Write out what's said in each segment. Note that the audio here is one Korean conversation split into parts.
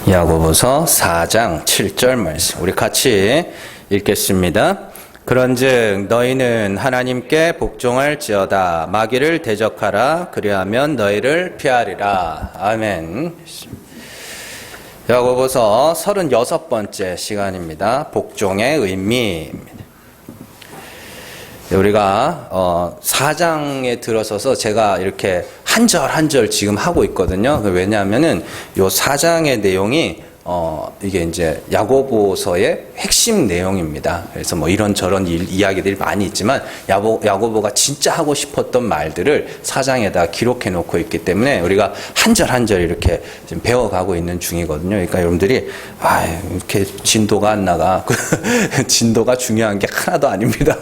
야고보서 4장 7절 말씀 우리 같이 읽겠습니다. 그런즉 너희는 하나님께 복종할지어다. 마귀를 대적하라. 그리하면 너희를 피하리라. 아멘. 야고보서 36번째 시간입니다. 복종의 의미입니다. 우리가 4장에 들어서서 제가 이렇게 한 절 한 절 지금 하고 있거든요. 왜냐하면은 요 4장의 내용이 이게 이제 야고보서의 핵심 내용입니다. 그래서 뭐 이런저런 이야기들이 많이 있지만 야고보가 진짜 하고 싶었던 말들을 4장에다 기록해 놓고 있기 때문에 우리가 한 절 한 절 이렇게 지금 배워가고 있는 중이거든요. 그러니까 여러분들이 이렇게 진도가 안 나가. 진도가 중요한 게 하나도 아닙니다.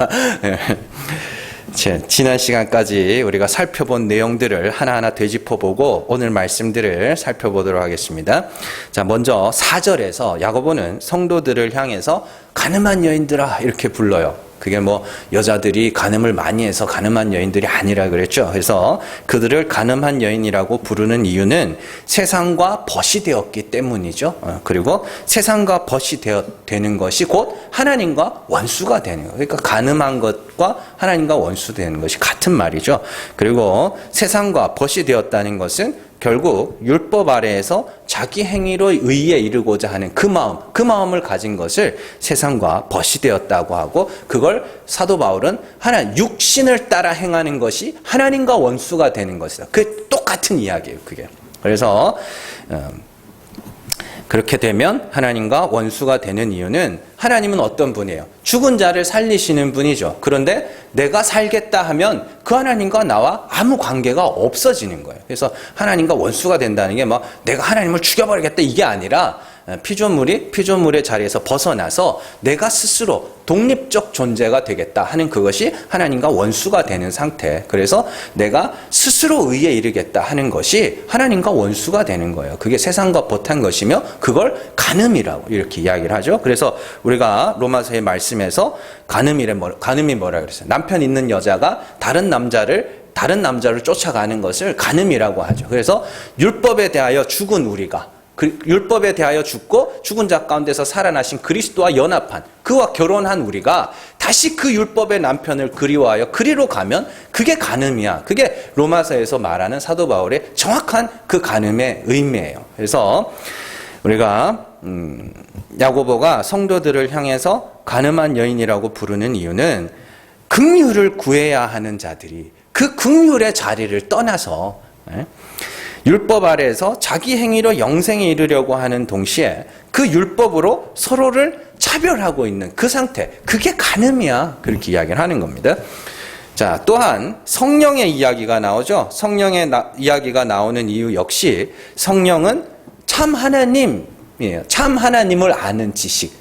지난 시간까지 우리가 살펴본 내용들을 하나하나 되짚어보고 오늘 말씀들을 살펴보도록 하겠습니다. 자, 먼저 4절에서 야고보는 성도들을 향해서 가늠한 여인들아 이렇게 불러요. 그게 뭐 여자들이 간음을 많이 해서 가늠한 여인들이 아니라 그랬죠. 그래서 그들을 가늠한 여인이라고 부르는 이유는 세상과 벗이 되었기 때문이죠. 그리고 세상과 벗이 되는 것이 곧 하나님과 원수가 되는 거예요. 그러니까 가늠한 것과 하나님과 원수 되는 것이 같은 말이죠. 그리고 세상과 벗이 되었다는 것은 결국 율법 아래에서 자기 행위로 의에 이르고자 하는 그 마음을 가진 것을 세상과 벗이 되었다고 하고, 그걸 사도 바울은 육신을 따라 행하는 것이 하나님과 원수가 되는 것이다. 그 똑같은 이야기예요, 그게. 그래서 그렇게 되면 하나님과 원수가 되는 이유는, 하나님은 어떤 분이에요? 죽은 자를 살리시는 분이죠. 그런데 내가 살겠다 하면 그 하나님과 나와 아무 관계가 없어지는 거예요. 그래서 하나님과 원수가 된다는 게 내가 하나님을 죽여버리겠다 이게 아니라, 피조물의 자리에서 벗어나서 내가 스스로 독립적 존재가 되겠다 하는 그것이 하나님과 원수가 되는 상태. 그래서 내가 스스로 의에 이르겠다 하는 것이 하나님과 원수가 되는 거예요. 그게 세상과 벗한 것이며 그걸 간음이라고 이렇게 이야기를 하죠. 그래서 우리가 로마서의 말씀에서 간음이 뭐라 그랬어요? 남편 있는 여자가 다른 남자를 쫓아가는 것을 간음이라고 하죠. 그래서 율법에 대하여 죽은 우리가, 율법에 대하여 죽고 죽은 자 가운데서 살아나신 그리스도와 연합한, 그와 결혼한 우리가 다시 그 율법의 남편을 그리워하여 그리로 가면 그게 간음이야. 그게 로마서에서 말하는 사도 바울의 정확한 그 간음의 의미예요. 그래서 우리가 야고보가 성도들을 향해서 간음한 여인이라고 부르는 이유는, 긍휼을 구해야 하는 자들이 그 긍휼의 자리를 떠나서 율법 아래에서 자기 행위로 영생에 이르려고 하는 동시에 그 율법으로 서로를 차별하고 있는 그 상태, 그게 간음이야. 그렇게 이야기를 하는 겁니다. 자, 또한 성령의 이야기가 나오죠. 성령의 이야기가 나오는 이유 역시, 성령은 참 하나님이에요. 참 하나님을 아는 지식,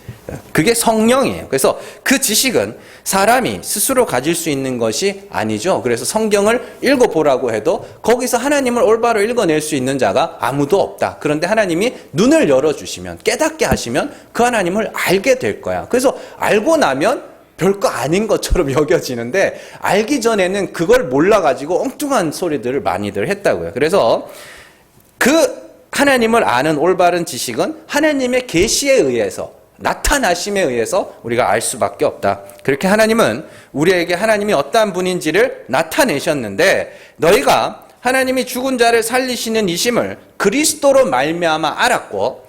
그게 성령이에요. 그래서 그 지식은 사람이 스스로 가질 수 있는 것이 아니죠. 그래서 성경을 읽어보라고 해도 거기서 하나님을 올바로 읽어낼 수 있는 자가 아무도 없다. 그런데 하나님이 눈을 열어주시면, 깨닫게 하시면 그 하나님을 알게 될 거야. 그래서 알고 나면 별거 아닌 것처럼 여겨지는데, 알기 전에는 그걸 몰라가지고 엉뚱한 소리들을 많이들 했다고요. 그래서 그 하나님을 아는 올바른 지식은 하나님의 계시에 의해서, 나타나심에 의해서 우리가 알 수밖에 없다. 그렇게 하나님은 우리에게 하나님이 어떠한 분인지를 나타내셨는데, 너희가 하나님이 죽은 자를 살리시는 이심을 그리스도로 말미암아 알았고,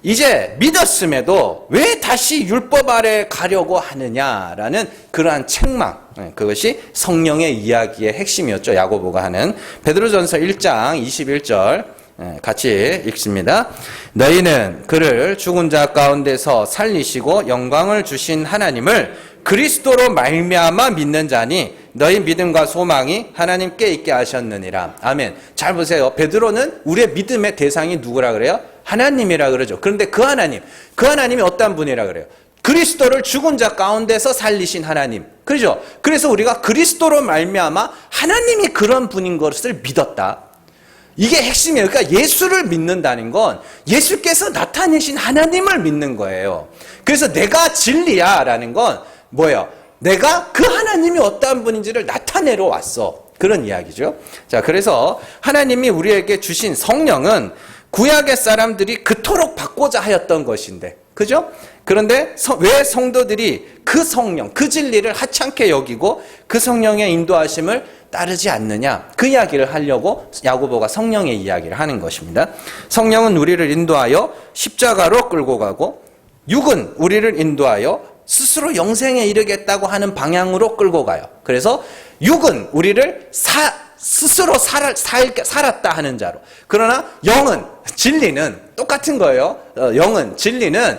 이제 믿었음에도 왜 다시 율법 아래 가려고 하느냐라는 그러한 책망, 그것이 성령의 이야기의 핵심이었죠. 야고보가 하는 베드로전서 1장 21절 같이 읽습니다. 너희는 그를 죽은 자 가운데서 살리시고 영광을 주신 하나님을 그리스도로 말미암아 믿는 자니 너희 믿음과 소망이 하나님께 있게 하셨느니라. 아멘. 잘 보세요. 베드로는 우리의 믿음의 대상이 누구라 그래요? 하나님이라 그러죠. 그런데 그 하나님이 어떤 분이라 그래요? 그리스도를 죽은 자 가운데서 살리신 하나님. 그렇죠? 그래서 우리가 그리스도로 말미암아 하나님이 그런 분인 것을 믿었다. 이게 핵심이에요. 그러니까 예수를 믿는다는 건 예수께서 나타내신 하나님을 믿는 거예요. 그래서 내가 진리야 라는 건 뭐예요? 내가 그 하나님이 어떠한 분인지를 나타내러 왔어. 그런 이야기죠. 자, 그래서 하나님이 우리에게 주신 성령은 구약의 사람들이 그토록 받고자 하였던 것인데, 그죠? 그런데 왜 성도들이 그 성령, 그 진리를 하찮게 여기고 그 성령의 인도하심을 따르지 않느냐? 그 이야기를 하려고 야고보가 성령의 이야기를 하는 것입니다. 성령은 우리를 인도하여 십자가로 끌고 가고, 육은 우리를 인도하여 스스로 영생에 이르겠다고 하는 방향으로 끌고 가요. 그래서 육은 우리를 스스로 살았다 하는 자로. 그러나 영은, 진리는 똑같은 거예요. 영은, 진리는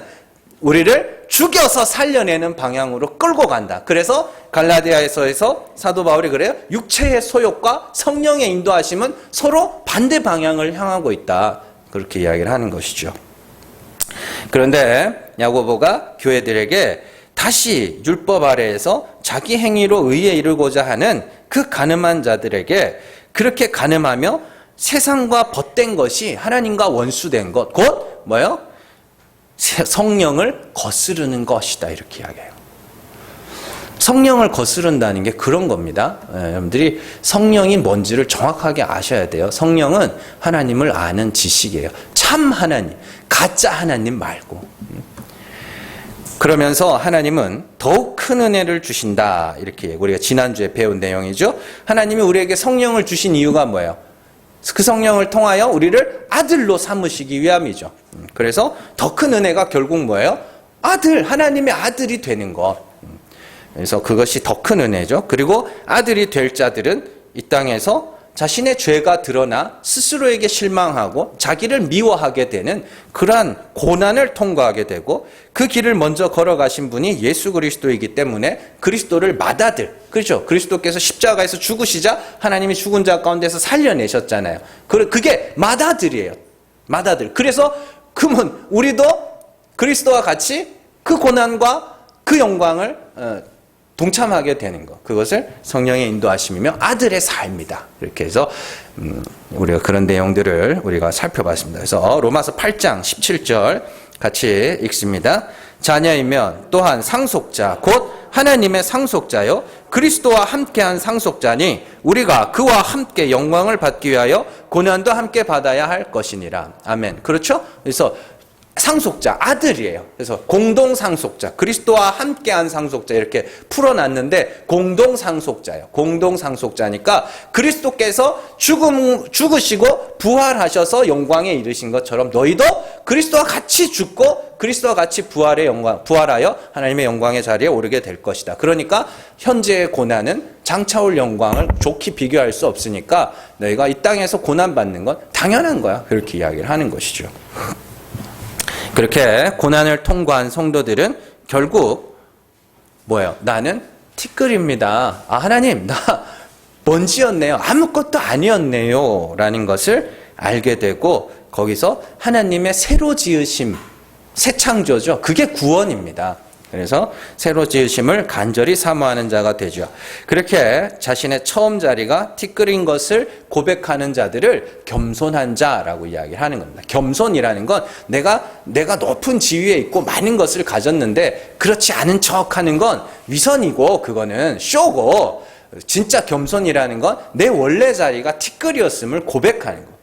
우리를 죽여서 살려내는 방향으로 끌고 간다. 그래서 갈라디아에서 사도 바울이 그래요. 육체의 소욕과 성령의 인도하심은 서로 반대 방향을 향하고 있다. 그렇게 이야기를 하는 것이죠. 그런데 야고보가 교회들에게 다시 율법 아래에서 자기 행위로 의에 이르고자 하는 그 가늠한 자들에게, 그렇게 가늠하며 세상과 벗된 것이 하나님과 원수된 것, 곧 뭐예요? 성령을 거스르는 것이다, 이렇게 이야기해요. 성령을 거스른다는 게 그런 겁니다. 여러분들이 성령이 뭔지를 정확하게 아셔야 돼요. 성령은 하나님을 아는 지식이에요. 참 하나님, 가짜 하나님 말고. 그러면서 하나님은 더욱 큰 은혜를 주신다, 이렇게 우리가 지난주에 배운 내용이죠. 하나님이 우리에게 성령을 주신 이유가 뭐예요? 그 성령을 통하여 우리를 아들로 삼으시기 위함이죠. 그래서 더 큰 은혜가 결국 뭐예요? 아들, 하나님의 아들이 되는 것. 그래서 그것이 더 큰 은혜죠. 그리고 아들이 될 자들은 이 땅에서 자신의 죄가 드러나 스스로에게 실망하고 자기를 미워하게 되는 그러한 고난을 통과하게 되고, 그 길을 먼저 걸어가신 분이 예수 그리스도이기 때문에 그리스도를 맏아들, 그렇죠? 그리스도께서 십자가에서 죽으시자 하나님이 죽은 자 가운데서 살려내셨잖아요. 그게 맏아들이에요. 맏아들. 그래서 그러면 우리도 그리스도와 같이 그 고난과 그 영광을 동참하게 되는 것, 그것을 성령의 인도하심이며 아들의 삶이다. 이렇게 해서 우리가 그런 내용들을 우리가 살펴봤습니다. 그래서 로마서 8장 17절 같이 읽습니다. 자녀이면 또한 상속자, 곧 하나님의 상속자요 그리스도와 함께한 상속자니 우리가 그와 함께 영광을 받기 위하여 고난도 함께 받아야 할 것이니라. 아멘. 그렇죠? 그래서 상속자, 아들이에요. 그래서 공동 상속자, 그리스도와 함께한 상속자, 이렇게 풀어놨는데 공동 상속자예요. 공동 상속자니까 그리스도께서 죽으시고 부활하셔서 영광에 이르신 것처럼 너희도 그리스도와 같이 죽고 그리스도와 같이 부활하여 하나님의 영광의 자리에 오르게 될 것이다. 그러니까 현재의 고난은 장차올 영광을 좋게 비교할 수 없으니까 너희가 이 땅에서 고난받는 건 당연한 거야. 그렇게 이야기를 하는 것이죠. 그렇게 고난을 통과한 성도들은 결국 뭐예요? 나는 티끌입니다. 아, 하나님, 나 먼지였네요. 아무것도 아니었네요. 라는 것을 알게 되고, 거기서 하나님의 새로 지으심, 새 창조죠. 그게 구원입니다. 그래서 새로 지으심을 간절히 사모하는 자가 되죠. 그렇게 자신의 처음 자리가 티끌인 것을 고백하는 자들을 겸손한 자라고 이야기를 하는 겁니다. 겸손이라는 건 내가 높은 지위에 있고 많은 것을 가졌는데 그렇지 않은 척하는 건 위선이고 그거는 쇼고, 진짜 겸손이라는 건 내 원래 자리가 티끌이었음을 고백하는 거.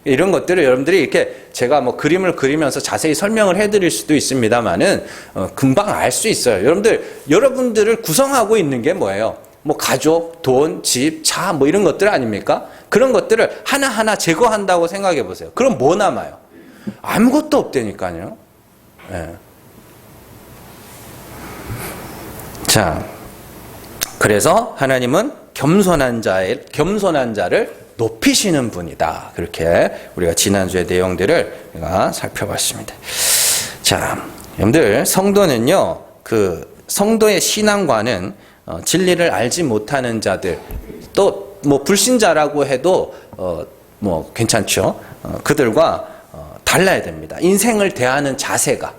이런 것들을 여러분들이 이렇게 제가 뭐 그림을 그리면서 자세히 설명을 해드릴 수도 있습니다만은 금방 알 수 있어요. 여러분들을 구성하고 있는 게 뭐예요? 뭐 가족, 돈, 집, 차, 뭐 이런 것들 아닙니까? 그런 것들을 하나하나 제거한다고 생각해 보세요. 그럼 뭐 남아요? 아무것도 없다니까요. 네. 자, 그래서 하나님은 겸손한 자를 높이시는 분이다. 그렇게 우리가 지난주의 내용들을 우리가 살펴봤습니다. 자, 여러분들, 성도는요, 그 성도의 신앙과는 진리를 알지 못하는 자들, 또 뭐 불신자라고 해도 뭐 괜찮죠. 그들과 달라야 됩니다. 인생을 대하는 자세가.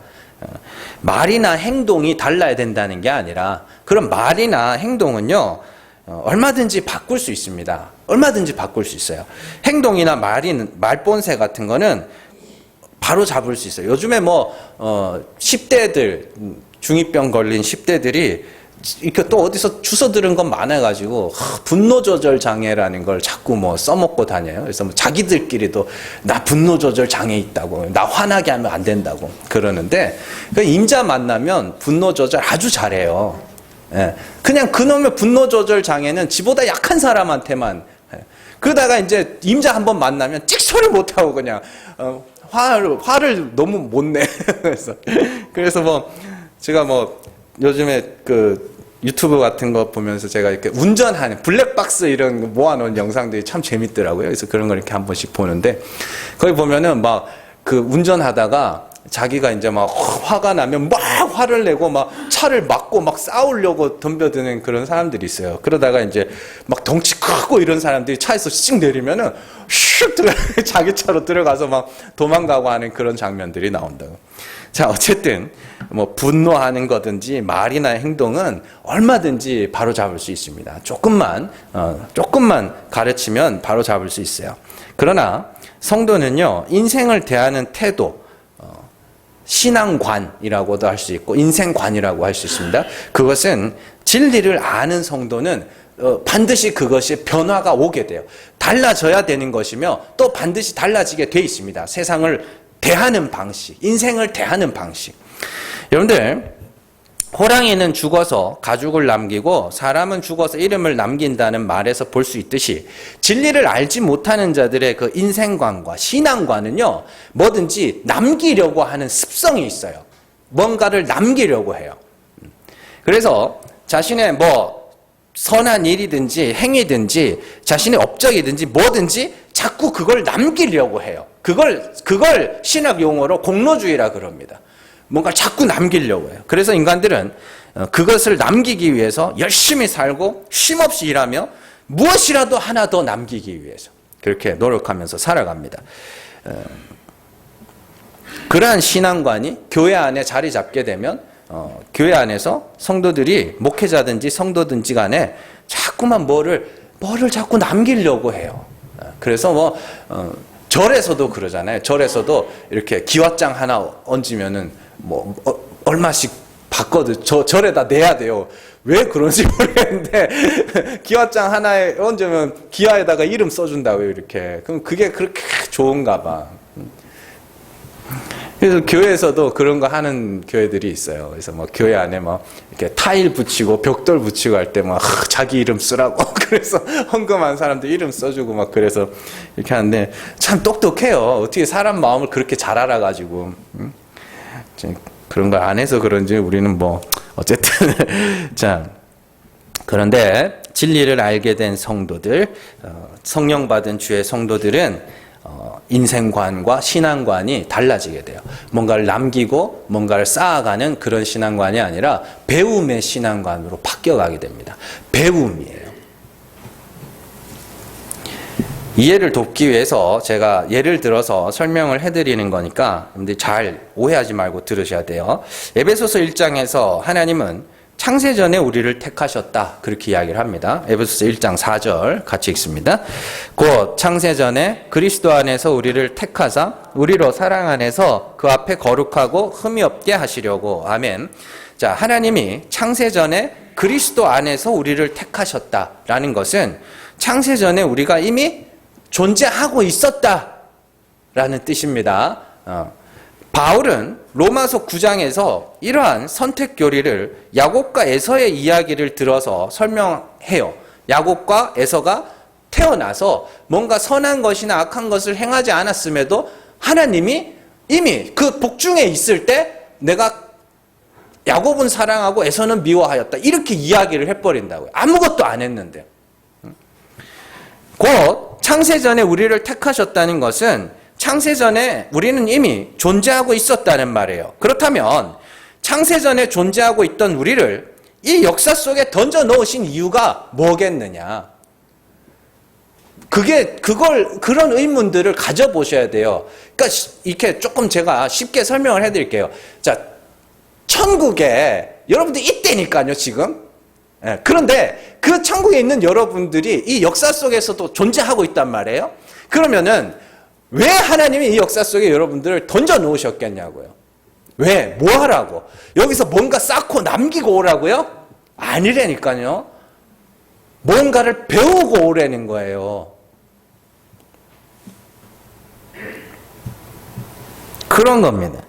말이나 행동이 달라야 된다는 게 아니라, 그런 말이나 행동은요, 얼마든지 바꿀 수 있습니다. 얼마든지 바꿀 수 있어요. 행동이나 말본새 같은 거는 바로 잡을 수 있어요. 요즘에 10대들, 중2병 걸린 10대들이 이렇게 또 어디서 주워 들은 건 많아가지고 분노 조절 장애라는 걸 자꾸 뭐 써먹고 다녀요. 그래서 뭐 자기들끼리도 나 분노 조절 장애 있다고, 나 화나게 하면 안 된다고 그러는데, 그 임자 만나면 분노 조절 아주 잘해요. 예. 그냥 그놈의 분노 조절 장애는 지보다 약한 사람한테만. 예. 그러다가 이제 임자 한번 만나면 찍소리 못하고 그냥 화를 너무 못 내. 그래서 뭐 제가 뭐 요즘에 그 유튜브 같은 거 보면서 제가 이렇게 운전하는 블랙박스 이런 거 모아놓은 영상들이 참 재밌더라고요. 그래서 그런 걸 이렇게 한 번씩 보는데, 거기 보면은 막 그 운전하다가 자기가 이제 막 화가 나면 막 화를 내고 막 차를 막고 막 싸우려고 덤벼드는 그런 사람들이 있어요. 그러다가 이제 막 덩치 크고 이런 사람들이 차에서 씩 내리면은 슉 들어 자기 차로 들어가서 막 도망가고 하는 그런 장면들이 나온다고. 자, 어쨌든 뭐 분노하는 거든지 말이나 행동은 얼마든지 바로 잡을 수 있습니다. 조금만 가르치면 바로 잡을 수 있어요. 그러나 성도는요, 인생을 대하는 태도, 신앙관이라고도 할 수 있고 인생관이라고 할 수 있습니다. 그것은 진리를 아는 성도는 반드시 그것이 변화가 오게 돼요. 달라져야 되는 것이며 또 반드시 달라지게 돼 있습니다. 세상을 대하는 방식, 인생을 대하는 방식. 여러분들, 호랑이는 죽어서 가죽을 남기고 사람은 죽어서 이름을 남긴다는 말에서 볼 수 있듯이, 진리를 알지 못하는 자들의 그 인생관과 신앙관은요, 뭐든지 남기려고 하는 습성이 있어요. 뭔가를 남기려고 해요. 그래서 자신의 뭐 선한 일이든지 행위든지 자신의 업적이든지 뭐든지 자꾸 그걸 남기려고 해요. 그걸 신학 용어로 공로주의라 그럽니다. 뭔가 자꾸 남기려고 해요. 그래서 인간들은 그것을 남기기 위해서 열심히 살고 쉼없이 일하며 무엇이라도 하나 더 남기기 위해서 그렇게 노력하면서 살아갑니다. 그러한 신앙관이 교회 안에 자리 잡게 되면 교회 안에서 성도들이, 목회자든지 성도든지 간에 자꾸만 뭐를 자꾸 남기려고 해요. 그래서 뭐 절에서도 그러잖아요. 절에서도 이렇게 기와장 하나 얹으면은 뭐 얼마씩 받거든. 절에다 내야 돼요. 왜 그런지 모르겠는데 기와장 하나에 얹으면 기와에다가 이름 써준다고요. 이렇게. 그럼 그게 그렇게 좋은가 봐. 그래서 교회에서도 그런 거 하는 교회들이 있어요. 그래서 뭐 교회 안에 뭐 이렇게 타일 붙이고 벽돌 붙이고 할 때 막 자기 이름 쓰라고 그래서 헌금한 사람들 이름 써주고 막 그래서 이렇게 하는데 참 똑똑해요. 어떻게 사람 마음을 그렇게 잘 알아가지고. 그런 걸 안 해서 그런지 우리는 뭐 어쨌든 자, 그런데 진리를 알게 된 성도들, 성령 받은 주의 성도들은 인생관과 신앙관이 달라지게 돼요. 뭔가를 남기고 뭔가를 쌓아가는 그런 신앙관이 아니라 배움의 신앙관으로 바뀌어가게 됩니다. 배움이에요. 이해를 돕기 위해서 제가 예를 들어서 설명을 해드리는 거니까 여러분들 잘 오해하지 말고 들으셔야 돼요. 에베소서 1장에서 하나님은 창세전에 우리를 택하셨다, 그렇게 이야기를 합니다. 에베소서 1장 4절 같이 읽습니다. 곧 창세전에 그리스도 안에서 우리를 택하사 우리로 사랑 안에서 그 앞에 거룩하고 흠이 없게 하시려고. 아멘. 자, 하나님이 창세전에 그리스도 안에서 우리를 택하셨다라는 것은 창세전에 우리가 이미 존재하고 있었다라는 뜻입니다. 바울은 로마서 9장에서 이러한 선택 교리를 야곱과 에서의 이야기를 들어서 설명해요. 야곱과 에서가 태어나서 뭔가 선한 것이나 악한 것을 행하지 않았음에도 하나님이 이미 그 복중에 있을 때 내가 야곱은 사랑하고 에서는 미워하였다, 이렇게 이야기를 해버린다고요. 아무것도 안 했는데. 곧 창세전에 우리를 택하셨다는 것은 창세전에 우리는 이미 존재하고 있었다는 말이에요. 그렇다면 창세전에 존재하고 있던 우리를 이 역사 속에 던져 넣으신 이유가 뭐겠느냐? 그런 의문들을 가져보셔야 돼요. 그러니까 이렇게 조금 제가 쉽게 설명을 해드릴게요. 자, 천국에 여러분들 있다니까요, 지금. 예, 그런데 그 천국에 있는 여러분들이 이 역사 속에서도 존재하고 있단 말이에요. 그러면은 왜 하나님이 이 역사 속에 여러분들을 던져 놓으셨겠냐고요. 왜? 뭐 하라고? 여기서 뭔가 쌓고 남기고 오라고요? 아니라니까요. 뭔가를 배우고 오라는 거예요. 그런 겁니다.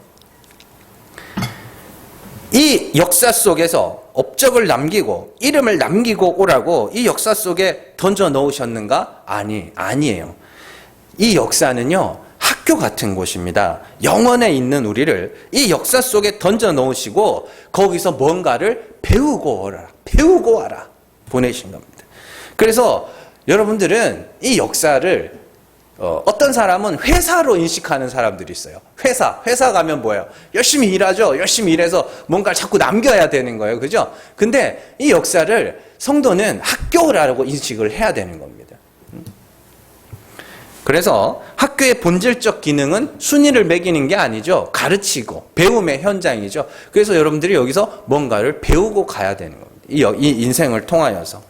이 역사 속에서 업적을 남기고 이름을 남기고 오라고 이 역사 속에 던져 넣으셨는가? 아니에요. 이 역사는요, 학교 같은 곳입니다. 영원에 있는 우리를 이 역사 속에 던져 넣으시고 거기서 뭔가를 배우고 와라 보내신 겁니다. 그래서 여러분들은 이 역사를 어떤 사람은 회사로 인식하는 사람들이 있어요. 회사 가면 뭐예요? 열심히 일하죠. 열심히 일해서 뭔가를 자꾸 남겨야 되는 거예요. 그죠? 근데 이 역사를 성도는 학교라고 인식을 해야 되는 겁니다. 그래서 학교의 본질적 기능은 순위를 매기는 게 아니죠. 가르치고 배움의 현장이죠. 그래서 여러분들이 여기서 뭔가를 배우고 가야 되는 겁니다. 이 인생을 통하여서.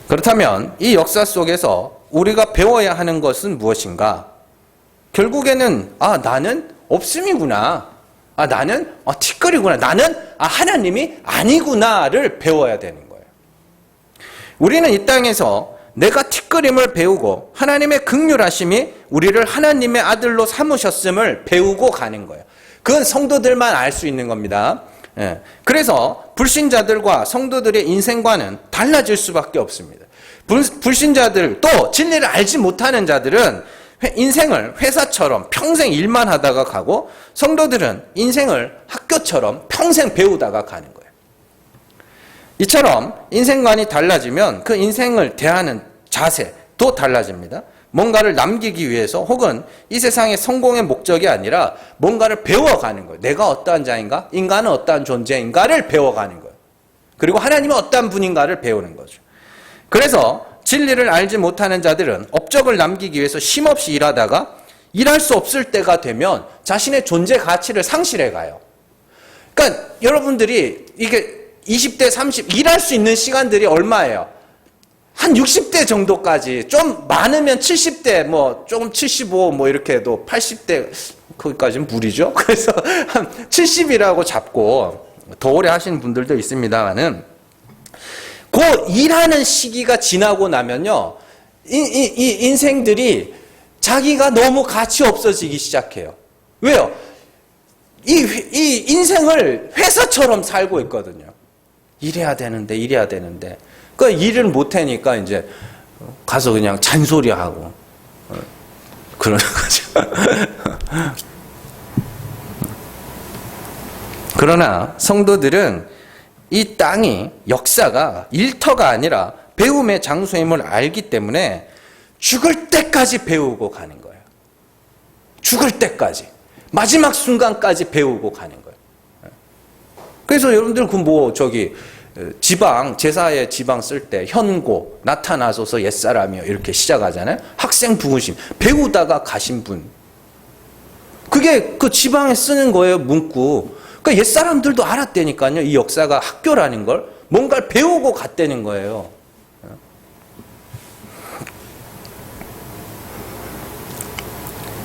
그렇다면 이 역사 속에서 우리가 배워야 하는 것은 무엇인가? 결국에는 나는 없음이구나. 나는 티끌이구나. 나는 하나님이 아니구나를 배워야 되는 거예요. 우리는 이 땅에서 내가 티끌임을 배우고 하나님의 긍휼하심이 우리를 하나님의 아들로 삼으셨음을 배우고 가는 거예요. 그건 성도들만 알 수 있는 겁니다. 그래서 불신자들과 성도들의 인생관은 달라질 수밖에 없습니다. 불신자들 또 진리를 알지 못하는 자들은 인생을 회사처럼 평생 일만 하다가 가고, 성도들은 인생을 학교처럼 평생 배우다가 가는 거예요. 이처럼 인생관이 달라지면 그 인생을 대하는 자세도 달라집니다. 뭔가를 남기기 위해서, 혹은 이 세상의 성공의 목적이 아니라 뭔가를 배워가는 거예요. 내가 어떠한 자인가? 인간은 어떠한 존재인가를 배워가는 거예요. 그리고 하나님은 어떠한 분인가를 배우는 거죠. 그래서 진리를 알지 못하는 자들은 업적을 남기기 위해서 쉼없이 일하다가 일할 수 없을 때가 되면 자신의 존재 가치를 상실해 가요. 그러니까 여러분들이 이게 20대, 30 일할 수 있는 시간들이 얼마예요? 한 60대 정도까지, 좀 많으면 70대, 조금 75 이렇게 해도 80대 거기까지는 무리죠. 그래서 한 70이라고 잡고 더 오래 하시는 분들도 있습니다만은, 그 일하는 시기가 지나고 나면요, 이 인생들이 자기가 너무 가치 없어지기 시작해요. 왜요? 이 인생을 회사처럼 살고 있거든요. 일해야 되는데. 그 일을 못 하니까 이제 가서 그냥 잔소리하고 그러는 거죠. 그러나 성도들은 이 땅이, 역사가 일터가 아니라 배움의 장소임을 알기 때문에 죽을 때까지 배우고 가는 거예요. 죽을 때까지. 마지막 순간까지 배우고 가는 거예요. 그래서 여러분들 제사의 지방 쓸 때 현고, 나타나소서 옛사람이요 이렇게 시작하잖아요. 학생 부으심, 배우다가 가신 분. 그게 그 지방에 쓰는 거예요, 문구. 그러니까 옛사람들도 알았다니까요. 이 역사가 학교라는 걸, 뭔가를 배우고 갔다는 거예요.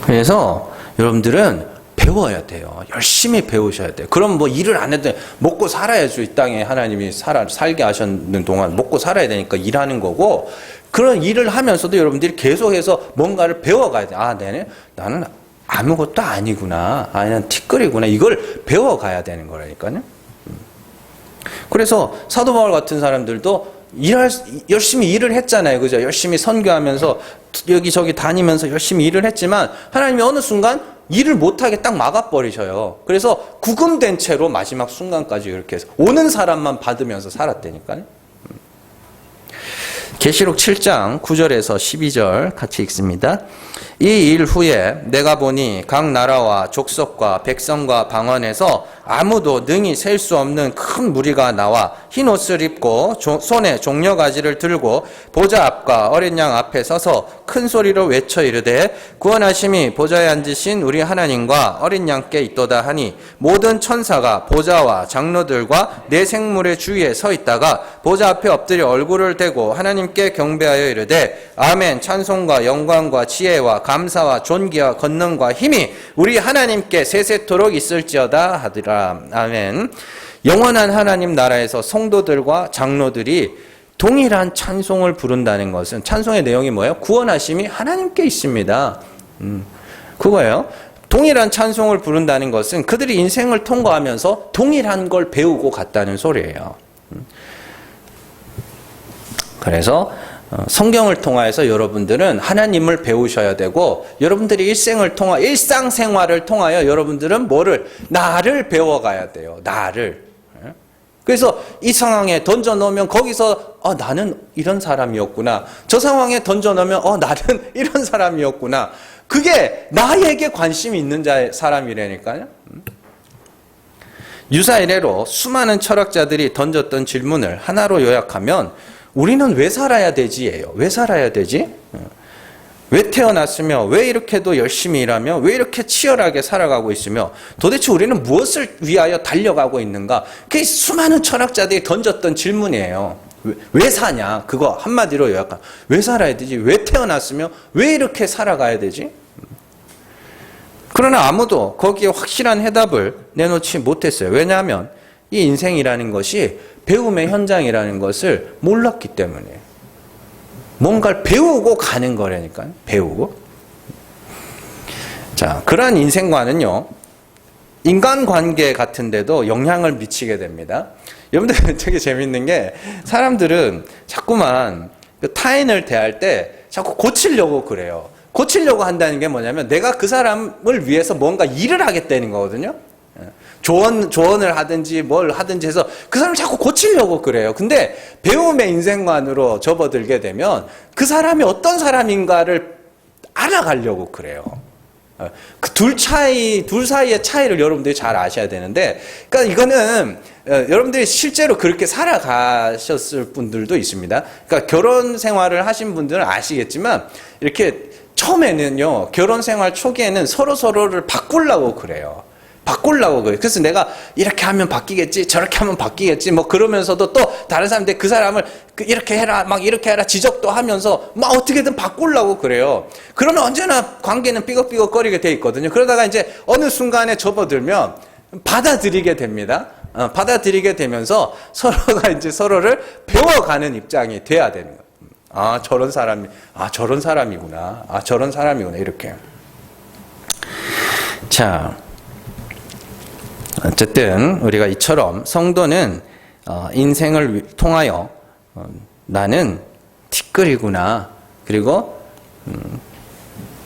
그래서 여러분들은 배워야 돼요. 열심히 배우셔야 돼요. 그럼 일을 안 해도 먹고 살아야죠. 이 땅에 하나님이 살게 하셨는 동안 먹고 살아야 되니까 일하는 거고, 그런 일을 하면서도 여러분들이 계속해서 뭔가를 배워가야 돼요. 나는 아무것도 아니구나. 난 티끌이구나. 이걸 배워가야 되는 거라니까요. 그래서 사도 바울 같은 사람들도 열심히 일을 했잖아요. 그죠? 열심히 선교하면서 여기저기 다니면서 열심히 일을 했지만 하나님이 어느 순간 일을 못하게 딱 막아버리셔요. 그래서 구금된 채로 마지막 순간까지 이렇게 해서 오는 사람만 받으면서 살았다니까요. 계시록 7장 9절에서 12절 같이 읽습니다. 이 일 후에 내가 보니 각 나라와 족속과 백성과 방언에서 아무도 능히 셀 수 없는 큰 무리가 나와 흰 옷을 입고 손에 종려가지를 들고 보좌 앞과 어린 양 앞에 서서 큰 소리로 외쳐 이르되 구원하심이 보좌에 앉으신 우리 하나님과 어린 양께 있도다 하니, 모든 천사가 보좌와 장로들과 네 생물의 주위에 서 있다가 보좌 앞에 엎드려 얼굴을 대고 하나님께 경배하여 이르되 아멘. 찬송과 영광과 지혜와 감사와 존귀와 권능과 힘이 우리 하나님께 세세토록 있을지어다 하더라. 아멘. 영원한 하나님 나라에서 성도들과 장로들이 동일한 찬송을 부른다는 것은, 찬송의 내용이 뭐예요? 구원하심이 하나님께 있습니다. 그거예요. 동일한 찬송을 부른다는 것은 그들이 인생을 통과하면서 동일한 걸 배우고 갔다는 소리예요. 그래서 성경을 통하여서 여러분들은 하나님을 배우셔야 되고, 여러분들이 일상생활을 통하여 여러분들은 뭐를? 나를 배워가야 돼요. 나를. 그래서 이 상황에 던져놓으면 거기서 나는 이런 사람이었구나. 저 상황에 던져놓으면 나는 이런 사람이었구나. 그게 나에게 관심이 있는 사람이라니까요. 유사 이래로 수많은 철학자들이 던졌던 질문을 하나로 요약하면 우리는 왜 살아야 되지예요. 왜 살아야 되지? 왜 태어났으며 왜 이렇게도 열심히 일하며 왜 이렇게 치열하게 살아가고 있으며 도대체 우리는 무엇을 위하여 달려가고 있는가? 그게 수많은 철학자들이 던졌던 질문이에요. 왜 사냐? 그거 한마디로 요약하면 왜 살아야 되지? 왜 태어났으며 왜 이렇게 살아가야 되지? 그러나 아무도 거기에 확실한 해답을 내놓지 못했어요. 왜냐하면 이 인생이라는 것이 배움의 현장이라는 것을 몰랐기 때문이에요. 뭔가를 배우고 가는 거라니까요. 배우고. 자, 그러한 인생관은요, 인간관계 같은 데도 영향을 미치게 됩니다. 여러분들 되게 재밌는 게, 사람들은 자꾸만 타인을 대할 때 자꾸 고치려고 그래요. 고치려고 한다는 게 뭐냐면 내가 그 사람을 위해서 뭔가 일을 하겠다는 거거든요. 조언을 하든지 뭘 하든지 해서 그 사람을 자꾸 고치려고 그래요. 근데 배움의 인생관으로 접어들게 되면 그 사람이 어떤 사람인가를 알아가려고 그래요. 그 둘 사이의 차이를 여러분들이 잘 아셔야 되는데, 그러니까 이거는 여러분들이 실제로 그렇게 살아가셨을 분들도 있습니다. 그러니까 결혼 생활을 하신 분들은 아시겠지만, 이렇게 처음에는요, 결혼 생활 초기에는 서로를 바꾸려고 그래요. 그래서 내가 이렇게 하면 바뀌겠지, 저렇게 하면 바뀌겠지, 뭐 그러면서도 또 다른 사람들 그 사람을 이렇게 해라, 막 이렇게 해라 지적도 하면서 막 어떻게든 바꾸려고 그래요. 그러면 언제나 관계는 삐걱삐걱거리게 돼 있거든요. 그러다가 이제 어느 순간에 접어들면 받아들이게 됩니다. 받아들이게 되면서 서로가 이제 서로를 배워가는 입장이 돼야 되는 거예요. 저런 사람이구나. 이렇게. 자. 어쨌든 우리가 이처럼 성도는 인생을 통하여 나는 티끌이구나. 그리고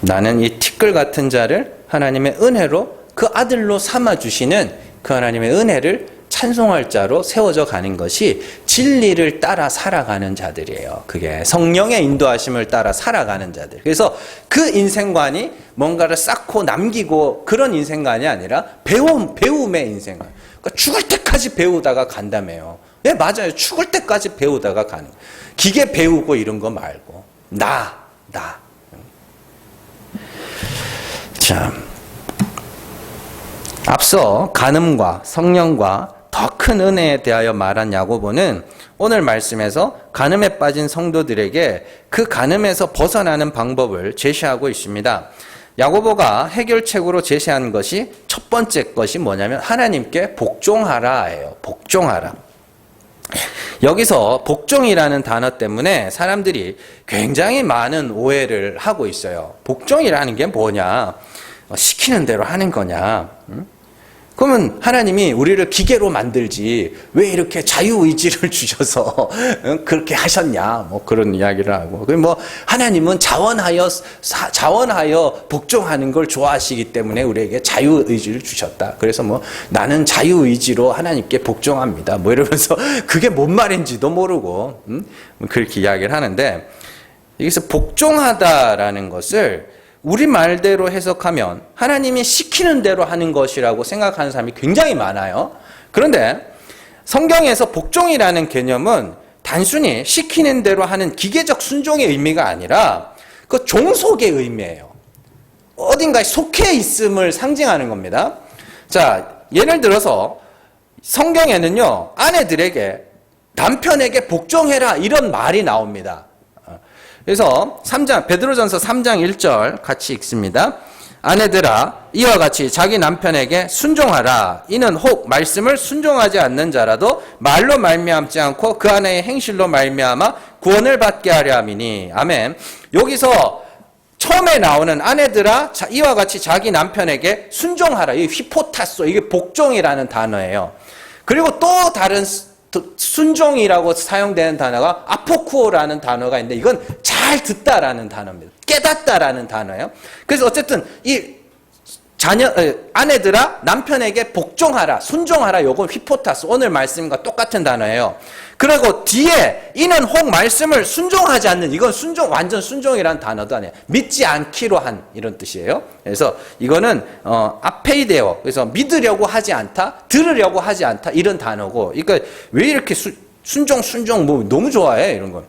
나는 이 티끌 같은 자를 하나님의 은혜로 그 아들로 삼아주시는 그 하나님의 은혜를 찬송할 자로 세워져 가는 것이 진리를 따라 살아가는 자들이에요. 그게 성령의 인도하심을 따라 살아가는 자들. 그래서 그 인생관이 뭔가를 쌓고 남기고 그런 인생관이 아니라 배움의 인생관. 그러니까 죽을 때까지 배우다가 간다며요. 예, 맞아요. 죽을 때까지 배우다가 가는. 기계 배우고 이런 거 말고 나. 자, 앞서 간음과 성령과 더 큰 은혜에 대하여 말한 야고보는 오늘 말씀에서 간음에 빠진 성도들에게 그 간음에서 벗어나는 방법을 제시하고 있습니다. 야고보가 해결책으로 제시한 것이 첫 번째 것이 뭐냐면 하나님께 복종하라예요. 복종하라. 여기서 복종이라는 단어 때문에 사람들이 굉장히 많은 오해를 하고 있어요. 복종이라는 게 뭐냐? 시키는 대로 하는 거냐? 그러면 하나님이 우리를 기계로 만들지 왜 이렇게 자유의지를 주셔서 그렇게 하셨냐, 뭐 그런 이야기를 하고, 뭐 하나님은 자원하여 복종하는 걸 좋아하시기 때문에 우리에게 자유의지를 주셨다. 그래서 뭐 나는 자유의지로 하나님께 복종합니다. 뭐 이러면서 그게 뭔 말인지도 모르고 그렇게 이야기를 하는데, 여기서 복종하다라는 것을 우리 말대로 해석하면 하나님이 시키는 대로 하는 것이라고 생각하는 사람이 굉장히 많아요. 그런데 성경에서 복종이라는 개념은 단순히 시키는 대로 하는 기계적 순종의 의미가 아니라 그 종속의 의미예요. 어딘가에 속해 있음을 상징하는 겁니다. 자, 예를 들어서 성경에는요, 아내들에게 남편에게 복종해라 이런 말이 나옵니다. 그래서 베드로전서 3장 1절 같이 읽습니다. 아내들아 이와 같이 자기 남편에게 순종하라. 이는 혹 말씀을 순종하지 않는 자라도 말로 말미암지 않고 그 아내의 행실로 말미암아 구원을 받게 하려 함이니. 아멘. 여기서 처음에 나오는 아내들아 이와 같이 자기 남편에게 순종하라. 이 휘포타소, 이게 복종이라는 단어예요. 그리고 또 다른 순종이라고 사용되는 단어가 아포쿠오라는 단어가 있는데 이건 잘 듣다라는 단어입니다. 깨닫다라는 단어예요. 그래서 어쨌든 이 아내들아 남편에게 복종하라, 순종하라. 요건 휘포타스, 오늘 말씀과 똑같은 단어예요. 그리고 뒤에 이는 혹 말씀을 순종하지 않는, 이건 순종, 완전 순종이라는 단어도 아니에요. 믿지 않기로 한 이런 뜻이에요. 그래서 이거는 아페이데오, 그래서 믿으려고 하지 않다, 들으려고 하지 않다 이런 단어고, 그러니까 왜 이렇게 순종 뭐 너무 좋아해 이런 거.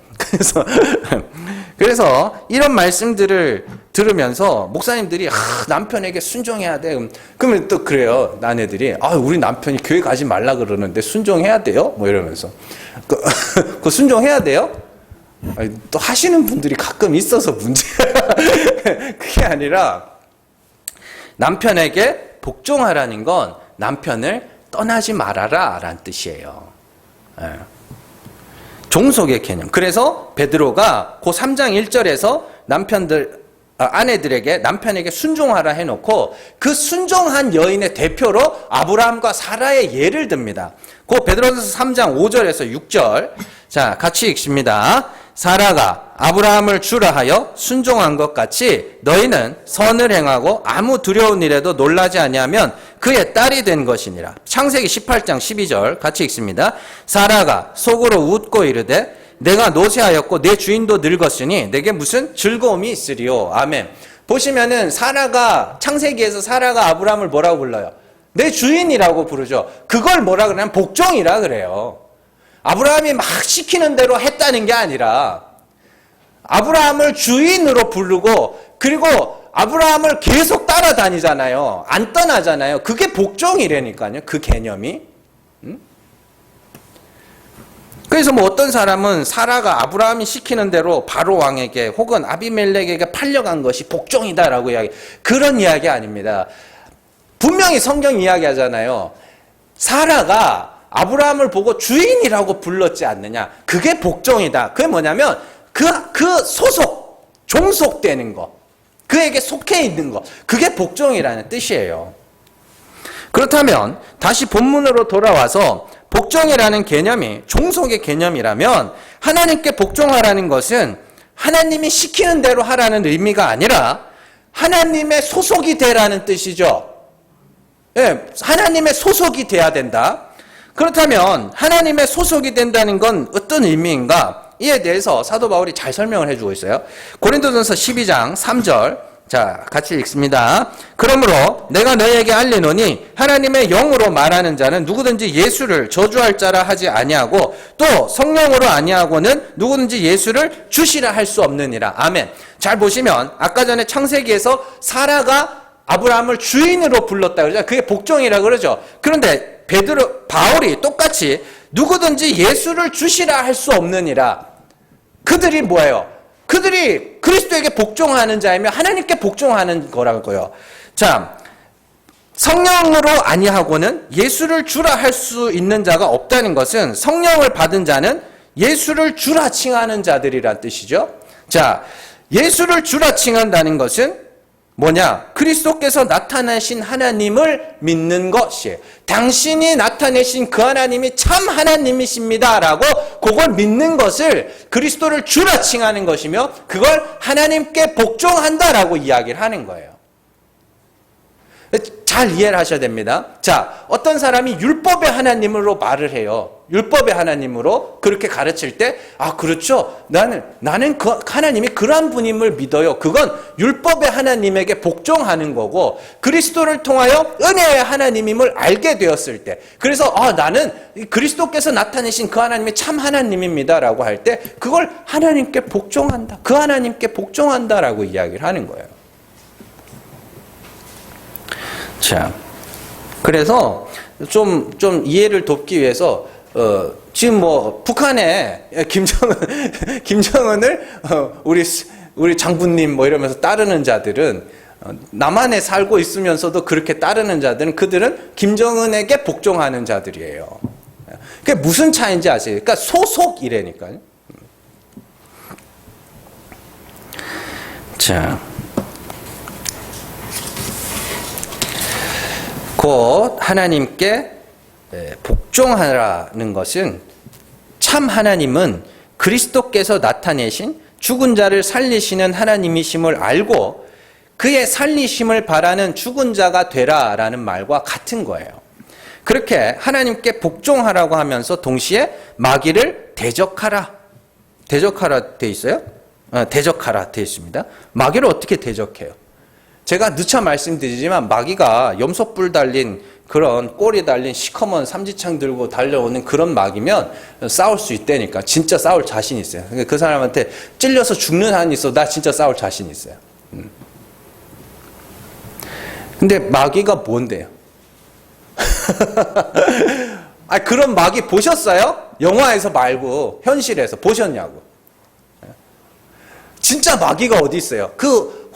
그래서 이런 말씀들을 들으면서 목사님들이 남편에게 순종해야 돼. 그러면 또 그래요. 아내들이 우리 남편이 교회 가지 말라 그러는데 순종해야 돼요? 뭐 이러면서 그 순종해야 돼요? 또 하시는 분들이 가끔 있어서 문제야. 그게 아니라 남편에게 복종하라는 건 남편을 떠나지 말아라 라는 뜻이에요. 종속의 개념. 그래서 베드로가 그 3장 1절에서 아내들에게 남편에게 순종하라 해놓고 그 순종한 여인의 대표로 아브라함과 사라의 예를 듭니다. 그 베드로전서 3장 5절에서 6절. 자, 같이 읽습니다. 사라가 아브라함을 주라 하여 순종한 것 같이 너희는 선을 행하고 아무 두려운 일에도 놀라지 아니하면 그의 딸이 된 것이니라. 창세기 18장 12절 같이 읽습니다. 사라가 속으로 웃고 이르되 내가 노쇠하였고 내 주인도 늙었으니 내게 무슨 즐거움이 있으리요. 아멘. 보시면은 창세기에서 사라가 아브라함을 뭐라고 불러요? 내 주인이라고 부르죠. 그걸 뭐라 그러냐면 복종이라 그래요. 아브라함이 막 시키는 대로 했다는 게 아니라 아브라함을 주인으로 부르고, 그리고 아브라함을 계속 따라다니잖아요. 안 떠나잖아요. 그게 복종이라니까요. 그 개념이. 그래서 뭐 어떤 사람은 사라가 아브라함이 시키는 대로 바로 왕에게 혹은 아비멜렉에게 팔려간 것이 복종이다라고 그런 이야기 아닙니다. 분명히 성경 이야기하잖아요. 사라가 아브라함을 보고 주인이라고 불렀지 않느냐. 그게 복종이다. 그게 뭐냐면 그 종속되는 거, 그에게 속해 있는 거, 그게 복종이라는 뜻이에요. 그렇다면 다시 본문으로 돌아와서 복종이라는 개념이 종속의 개념이라면 하나님께 복종하라는 것은 하나님이 시키는 대로 하라는 의미가 아니라 하나님의 소속이 되라는 뜻이죠. 네, 하나님의 소속이 돼야 된다. 그렇다면 하나님의 소속이 된다는 건 어떤 의미인가? 이에 대해서 사도 바울이 잘 설명을 해주고 있어요. 고린도전서 12장 3절, 자 같이 읽습니다. 그러므로 내가 너희에게 알리노니 하나님의 영으로 말하는 자는 누구든지 예수를 저주할 자라 하지 아니하고 또 성령으로 아니하고는 누구든지 예수를 주시라 할 수 없느니라. 아멘. 잘 보시면 아까 전에 창세기에서 사라가 아브라함을 주인으로 불렀다 그러죠. 그게 복종이라 그러죠. 그런데 바울이 똑같이 누구든지 예수를 주시라 할 수 없느니라. 그들이 뭐예요? 그들이 그리스도에게 복종하는 자이며 하나님께 복종하는 거라고요. 자, 성령으로 아니하고는 예수를 주라 할 수 있는 자가 없다는 것은 성령을 받은 자는 예수를 주라 칭하는 자들이란 뜻이죠. 자, 예수를 주라 칭한다는 것은 뭐냐? 그리스도께서 나타내신 하나님을 믿는 것이에요. 당신이 나타내신 그 하나님이 참 하나님이십니다라고 그걸 믿는 것을 그리스도를 주라 칭하는 것이며 그걸 하나님께 복종한다라고 이야기를 하는 거예요. 잘 이해를 하셔야 됩니다. 자, 어떤 사람이 율법의 하나님으로 말을 해요. 율법의 하나님으로 그렇게 가르칠 때, 그렇죠. 나는 그 하나님이 그러한 분임을 믿어요. 그건 율법의 하나님에게 복종하는 거고, 그리스도를 통하여 은혜의 하나님임을 알게 되었을 때, 그래서 나는 그리스도께서 나타내신 그 하나님이 참 하나님입니다라고 할 때, 그걸 하나님께 복종한다. 그 하나님께 복종한다라고 이야기를 하는 거예요. 자, 그래서 좀 이해를 돕기 위해서 지금 뭐 북한에 김정은을 우리 장군님 뭐 이러면서 따르는 자들은 남한에 살고 있으면서도 그렇게 따르는 자들은 그들은 김정은에게 복종하는 자들이에요. 그게 무슨 차이인지 아세요? 그러니까 소속이라니까요. 자, 곧 하나님께 복종하라는 것은 참 하나님은 그리스도께서 나타내신 죽은 자를 살리시는 하나님이심을 알고 그의 살리심을 바라는 죽은 자가 되라라는 말과 같은 거예요. 그렇게 하나님께 복종하라고 하면서 동시에 마귀를 대적하라. 대적하라 돼 있어요? 대적하라 돼 있습니다. 마귀를 어떻게 대적해요? 제가 누차 말씀드리지만 마귀가 염소뿔 달린 그런 꼬리 달린 시커먼 삼지창 들고 달려오는 그런 마귀면 싸울 수 있다니까. 진짜 싸울 자신 있어요. 그 사람한테 찔려서 죽는 한이 있어. 나 진짜 싸울 자신 있어요. 근데 마귀가 뭔데요? 그런 마귀 보셨어요? 영화에서 말고 현실에서 보셨냐고. 진짜 마귀가 어디 있어요? 그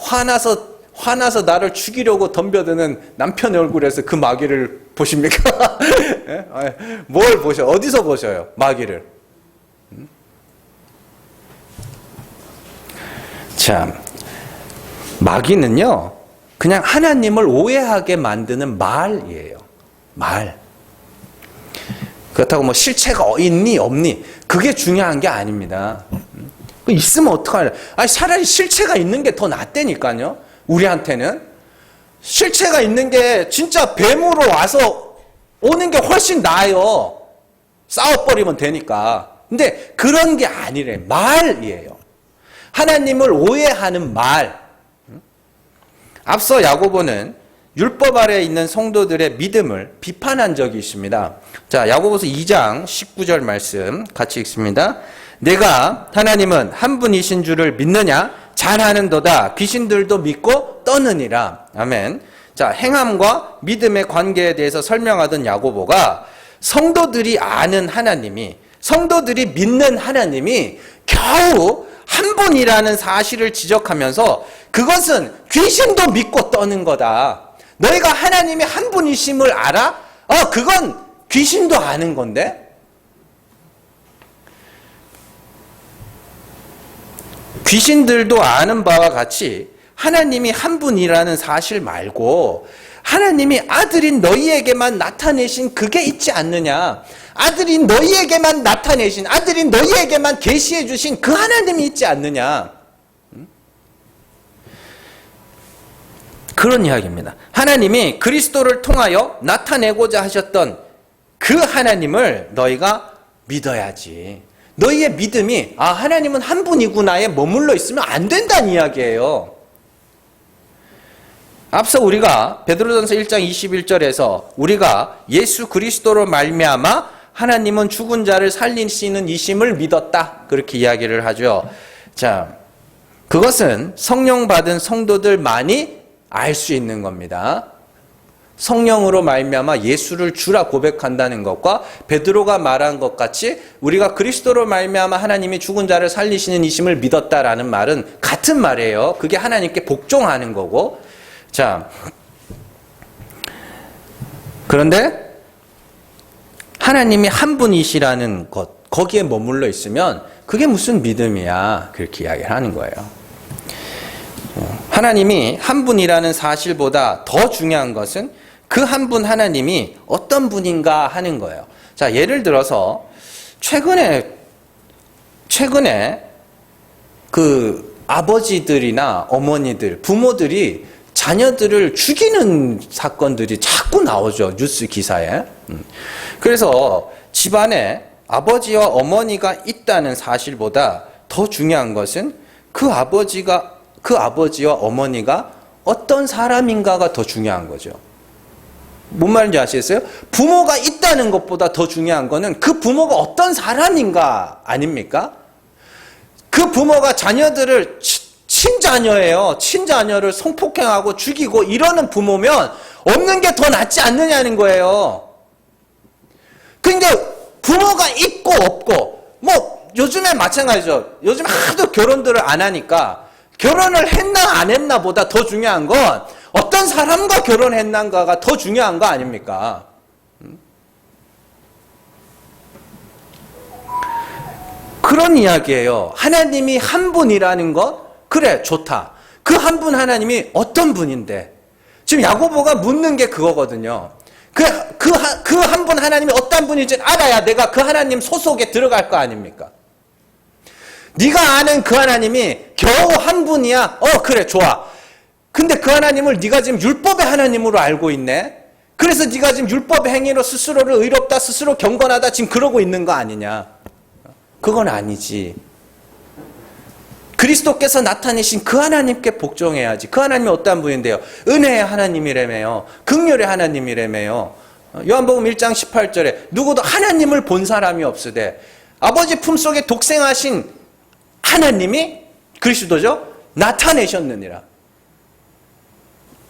화나서 나를 죽이려고 덤벼드는 남편의 얼굴에서 그 마귀를 보십니까? 뭘 보셔? 어디서 보셔요? 마귀를. 참, 마귀는요, 그냥 하나님을 오해하게 만드는 말이에요. 말. 그렇다고 뭐 실체가 있니 없니 그게 중요한 게 아닙니다. 있으면 어떡하냐. 차라리 실체가 있는 게 더 낫다니까요. 우리한테는 실체가 있는 게 진짜 뱀으로 와서 오는 게 훨씬 나아요. 싸워버리면 되니까. 근데 그런 게 아니래. 말이에요. 하나님을 오해하는 말. 앞서 야고보는 율법 아래에 있는 성도들의 믿음을 비판한 적이 있습니다. 자, 야고보서 2장 19절 말씀 같이 읽습니다. 내가 하나님은 한 분이신 줄을 믿느냐? 잘하는도다. 귀신들도 믿고 떠느니라. 아멘. 자, 행함과 믿음의 관계에 대해서 설명하던 야고보가 성도들이 아는 하나님이, 성도들이 믿는 하나님이 겨우 한 분이라는 사실을 지적하면서 그것은 귀신도 믿고 떠는 거다. 너희가 하나님이 한 분이심을 알아? 그건 귀신도 아는 건데? 귀신들도 아는 바와 같이 하나님이 한 분이라는 사실 말고 하나님이 아들인 너희에게만 나타내신 그게 있지 않느냐. 아들인 너희에게만 나타내신, 아들인 너희에게만 계시해 주신 그 하나님이 있지 않느냐. 그런 이야기입니다. 하나님이 그리스도를 통하여 나타내고자 하셨던 그 하나님을 너희가 믿어야지. 너희의 믿음이 하나님은 한 분이구나에 머물러 있으면 안 된다는 이야기예요. 앞서 우리가 베드로전서 1장 21절에서 우리가 예수 그리스도로 말미암아 하나님은 죽은 자를 살리시는 이심을 믿었다. 그렇게 이야기를 하죠. 자, 그것은 성령 받은 성도들만이 알 수 있는 겁니다. 성령으로 말미암아 예수를 주라 고백한다는 것과 베드로가 말한 것 같이 우리가 그리스도로 말미암아 하나님이 죽은 자를 살리시는 이심을 믿었다라는 말은 같은 말이에요. 그게 하나님께 복종하는 거고. 자, 그런데 하나님이 한 분이시라는 것, 거기에 머물러 있으면 그게 무슨 믿음이야. 그렇게 이야기를 하는 거예요. 하나님이 한 분이라는 사실보다 더 중요한 것은 그 한 분 하나님이 어떤 분인가 하는 거예요. 자, 예를 들어서 최근에 그 아버지들이나 어머니들, 부모들이 자녀들을 죽이는 사건들이 자꾸 나오죠. 뉴스 기사에. 그래서 집안에 아버지와 어머니가 있다는 사실보다 더 중요한 것은 그 아버지와 어머니가 어떤 사람인가가 더 중요한 거죠. 뭔 말인지 아시겠어요? 부모가 있다는 것보다 더 중요한 거는 그 부모가 어떤 사람인가 아닙니까? 그 부모가 자녀들을 친자녀예요. 친자녀를 성폭행하고 죽이고 이러는 부모면 없는 게 더 낫지 않느냐는 거예요. 근데 부모가 있고 없고 뭐 요즘에 마찬가지죠. 요즘 하도 결혼들을 안 하니까 결혼을 했나 안 했나 보다 더 중요한 건 어떤 사람과 결혼했는가가 더 중요한 거 아닙니까? 그런 이야기예요. 하나님이 한 분이라는 것, 그래, 좋다. 그 한 분 하나님이 어떤 분인데? 지금 야고보가 묻는 게 그거거든요. 그 한 분 하나님이 어떤 분인지 알아야 내가 그 하나님 소속에 들어갈 거 아닙니까? 네가 아는 그 하나님이 겨우 한 분이야? 그래, 좋아. 근데 그 하나님을 네가 지금 율법의 하나님으로 알고 있네? 그래서 네가 지금 율법의 행위로 스스로를 의롭다, 스스로 경건하다 지금 그러고 있는 거 아니냐? 그건 아니지. 그리스도께서 나타내신 그 하나님께 복종해야지. 그 하나님이 어떠한 분인데요? 은혜의 하나님이라며요. 긍휼의 하나님이라며요. 요한복음 1장 18절에 누구도 하나님을 본 사람이 없으되 아버지 품속에 독생하신 하나님이 그리스도죠? 나타내셨느니라.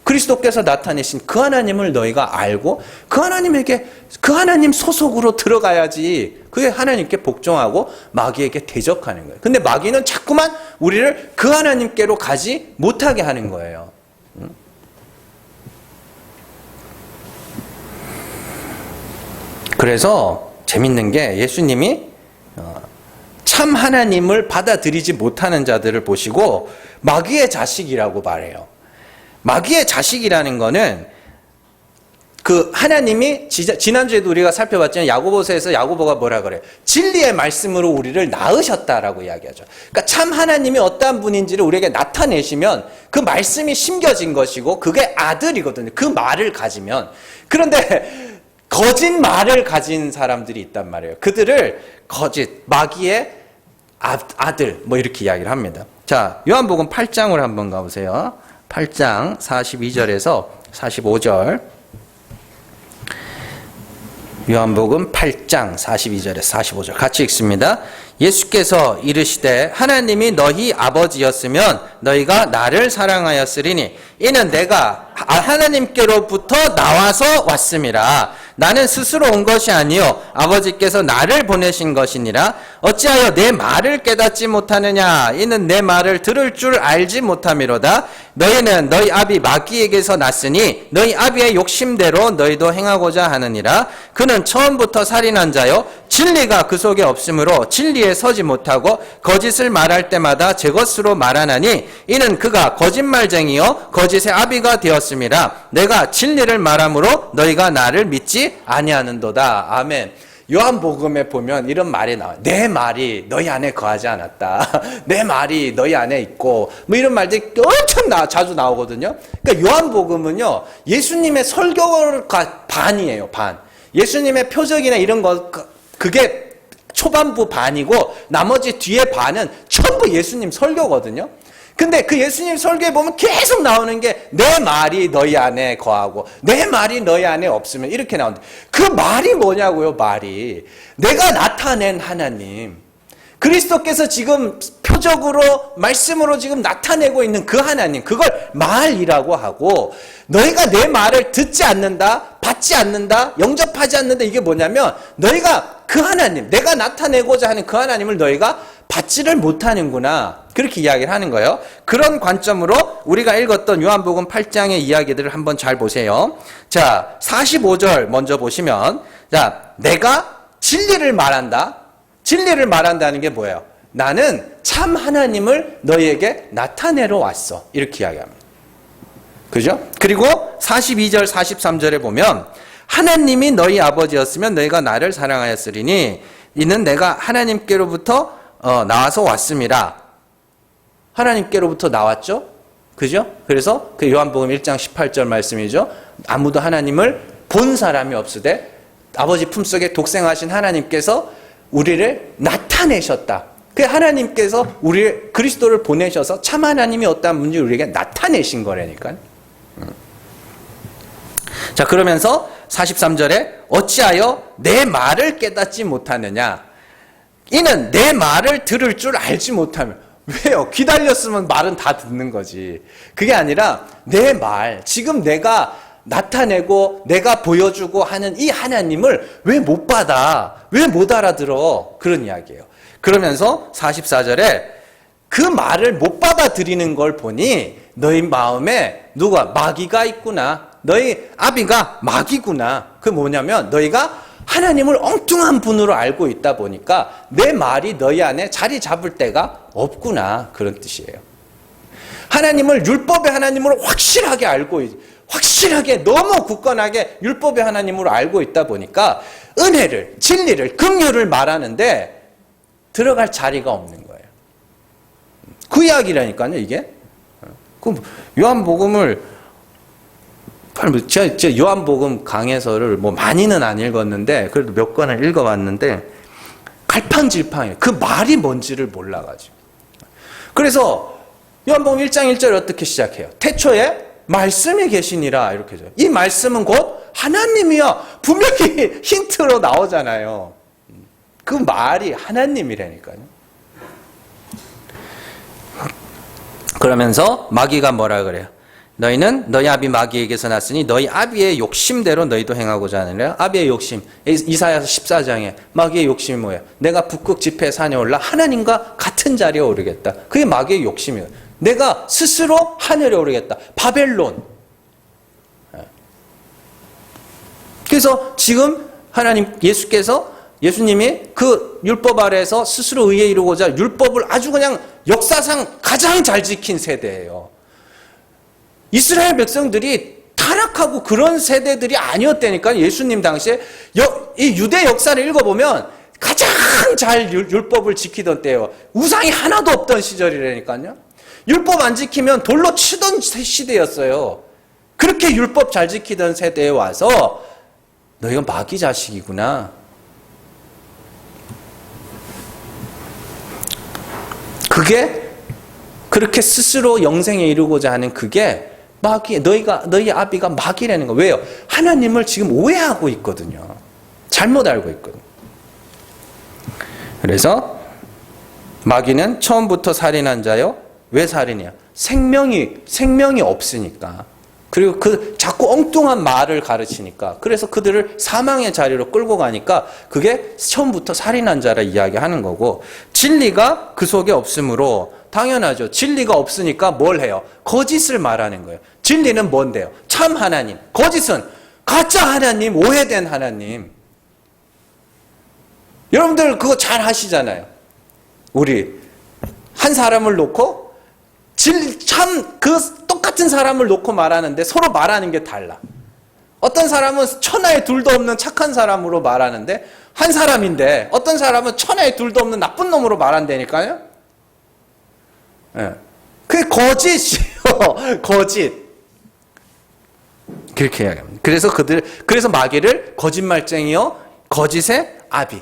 그리스도께서 나타내신 그 하나님을 너희가 알고 그 하나님에게 그 하나님 소속으로 들어가야지. 그게 하나님께 복종하고 마귀에게 대적하는 거예요. 근데 마귀는 자꾸만 우리를 그 하나님께로 가지 못하게 하는 거예요. 그래서 재밌는 게 예수님이 참 하나님을 받아들이지 못하는 자들을 보시고 마귀의 자식이라고 말해요. 마귀의 자식이라는 거는 그 하나님이 지난주에도 우리가 살펴봤지만 야고보서에서 야고보가 뭐라 그래요? 진리의 말씀으로 우리를 낳으셨다라고 이야기하죠. 그러니까 참 하나님이 어떠한 분인지를 우리에게 나타내시면 그 말씀이 심겨진 것이고 그게 아들이거든요. 그 말을 가지면. 그런데 거짓 말을 가진 사람들이 있단 말이에요. 그들을 거짓, 마귀의 아들 뭐 이렇게 이야기를 합니다. 자, 요한복음 8장으로 한번 가보세요. 8장 42절에서 45절. 요한복음 8장 42절에서 45절 같이 읽습니다. 예수께서 이르시되 하나님이 너희 아버지였으면 너희가 나를 사랑하였으리니 이는 내가 하나님께로부터 나와서 왔음이라. 나는 스스로 온 것이 아니요 아버지께서 나를 보내신 것이니라. 어찌하여 내 말을 깨닫지 못하느냐? 이는 내 말을 들을 줄 알지 못함이로다. 너희는 너희 아비 마귀에게서 났으니 너희 아비의 욕심대로 너희도 행하고자 하느니라. 그는 처음부터 살인한 자요 진리가 그 속에 없으므로 진리에 서지 못하고 거짓을 말할 때마다 제 것으로 말하나니 이는 그가 거짓말쟁이요 거짓의 아비가 되었음이라. 내가 진리를 말함으로 너희가 나를 믿지 아니하는도다. 아멘. 요한복음에 보면 이런 말이 나와요. 내 말이 너희 안에 거하지 않았다. 내 말이 너희 안에 있고 뭐 이런 말들이 엄청 자주 나오거든요. 그러니까 요한복음은요 예수님의 설교가 반이에요. 반. 예수님의 표적이나 이런 거 그게 초반부 반이고 나머지 뒤에 반은 전부 예수님 설교거든요. 근데 그 예수님 설교에 보면 계속 나오는 게 내 말이 너희 안에 거하고 내 말이 너희 안에 없으면 이렇게 나오는데 그 말이 뭐냐고요. 말이 내가 나타낸 하나님, 그리스도께서 지금 표적으로 말씀으로 지금 나타내고 있는 그 하나님, 그걸 말이라고 하고 너희가 내 말을 듣지 않는다, 받지 않는다, 영접하지 않는다. 이게 뭐냐면 너희가 그 하나님, 내가 나타내고자 하는 그 하나님을 너희가 받지를 못하는구나. 그렇게 이야기를 하는 거예요. 그런 관점으로 우리가 읽었던 요한복음 8장의 이야기들을 한번 잘 보세요. 자, 45절 먼저 보시면, 자, 내가 진리를 말한다. 진리를 말한다는 게 뭐예요? 나는 참 하나님을 너희에게 나타내러 왔어. 이렇게 이야기합니다. 그죠? 그리고 42절, 43절에 보면 하나님이 너희 아버지였으면 너희가 나를 사랑하였으리니 이는 내가 하나님께로부터 나와서 왔습니다. 하나님께로부터 나왔죠? 그죠? 그래서 그 요한복음 1장 18절 말씀이죠. 아무도 하나님을 본 사람이 없으되 아버지 품속에 독생하신 하나님께서 우리를 나타내셨다. 그 하나님께서 우리 그리스도를 보내셔서 참 하나님이 어떠한 분인지 우리에게 나타내신 거라니까요. 자, 그러면서 43절에 어찌하여 내 말을 깨닫지 못하느냐? 이는 내 말을 들을 줄 알지 못하며. 왜요? 귀 달렸으면 말은 다 듣는 거지. 그게 아니라 내 말, 지금 내가 나타내고 내가 보여주고 하는 이 하나님을 왜 못 받아? 왜 못 알아들어? 그런 이야기예요. 그러면서 44절에 그 말을 못 받아들이는 걸 보니 너희 마음에 누가 마귀가 있구나. 너희 아비가 마귀구나. 그 뭐냐면 너희가 하나님을 엉뚱한 분으로 알고 있다 보니까 내 말이 너희 안에 자리 잡을 때가 없구나. 그런 뜻이에요. 하나님을 율법의 하나님으로 확실하게 확실하게 너무 굳건하게 율법의 하나님으로 알고 있다 보니까 은혜를, 진리를, 긍휼을 말하는데 들어갈 자리가 없는 거예요. 그 이야기라니까요, 이게. 그럼 요한복음을 제가 요한복음 강해서를 뭐 많이는 안 읽었는데 그래도 몇 권을 읽어봤는데 갈팡질팡해요. 그 말이 뭔지를 몰라가지고. 그래서 요한복음 1장 1절에 어떻게 시작해요? 태초에 말씀이 계시니라 이렇게 해요. 이 말씀은 곧 하나님이야. 분명히 힌트로 나오잖아요. 그 말이 하나님이라니까요. 그러면서 마귀가 뭐라 그래요? 너희는 너희 아비 마귀에게서 났으니 너희 아비의 욕심대로 너희도 행하고자 하느니라. 아비의 욕심. 이사야서 14장에 마귀의 욕심이 뭐예요? 내가 북극 지폐 산에 올라 하나님과 같은 자리에 오르겠다. 그게 마귀의 욕심이에요. 내가 스스로 하늘에 오르겠다. 바벨론. 그래서 지금 예수님이 그 율법 아래에서 스스로 의에 이르고자 율법을 아주 그냥 역사상 가장 잘 지킨 세대예요. 이스라엘 백성들이 타락하고 그런 세대들이 아니었다니까. 예수님 당시에 이 유대 역사를 읽어보면 가장 잘 율법을 지키던 때예요. 우상이 하나도 없던 시절이라니까요. 율법 안 지키면 돌로 치던 시대였어요. 그렇게 율법 잘 지키던 세대에 와서 너희가 마귀 자식이구나. 그게 그렇게 스스로 영생에 이르고자 하는 그게 너희 아비가 마귀라는 거. 왜요? 하나님을 지금 오해하고 있거든요. 잘못 알고 있거든요. 그래서 마귀는 처음부터 살인한 자요. 왜 살인이야? 생명이 없으니까. 그리고 자꾸 엉뚱한 말을 가르치니까. 그래서 그들을 사망의 자리로 끌고 가니까 그게 처음부터 살인한 자라 이야기하는 거고, 진리가 그 속에 없으므로 당연하죠. 진리가 없으니까 뭘 해요? 거짓을 말하는 거예요. 진리는 뭔데요? 참 하나님. 거짓은 가짜 하나님, 오해된 하나님. 여러분들 그거 잘 하시잖아요. 우리 한 사람을 놓고 똑같은 사람을 놓고 말하는데 서로 말하는 게 달라. 어떤 사람은 천하에 둘도 없는 착한 사람으로 말하는데 한 사람인데, 어떤 사람은 천하에 둘도 없는 나쁜 놈으로 말한다니까요. 예. 그게 거짓이요. 거짓. 그렇게 이야기합니다. 그래서 마귀를 거짓말쟁이요, 거짓의 아비.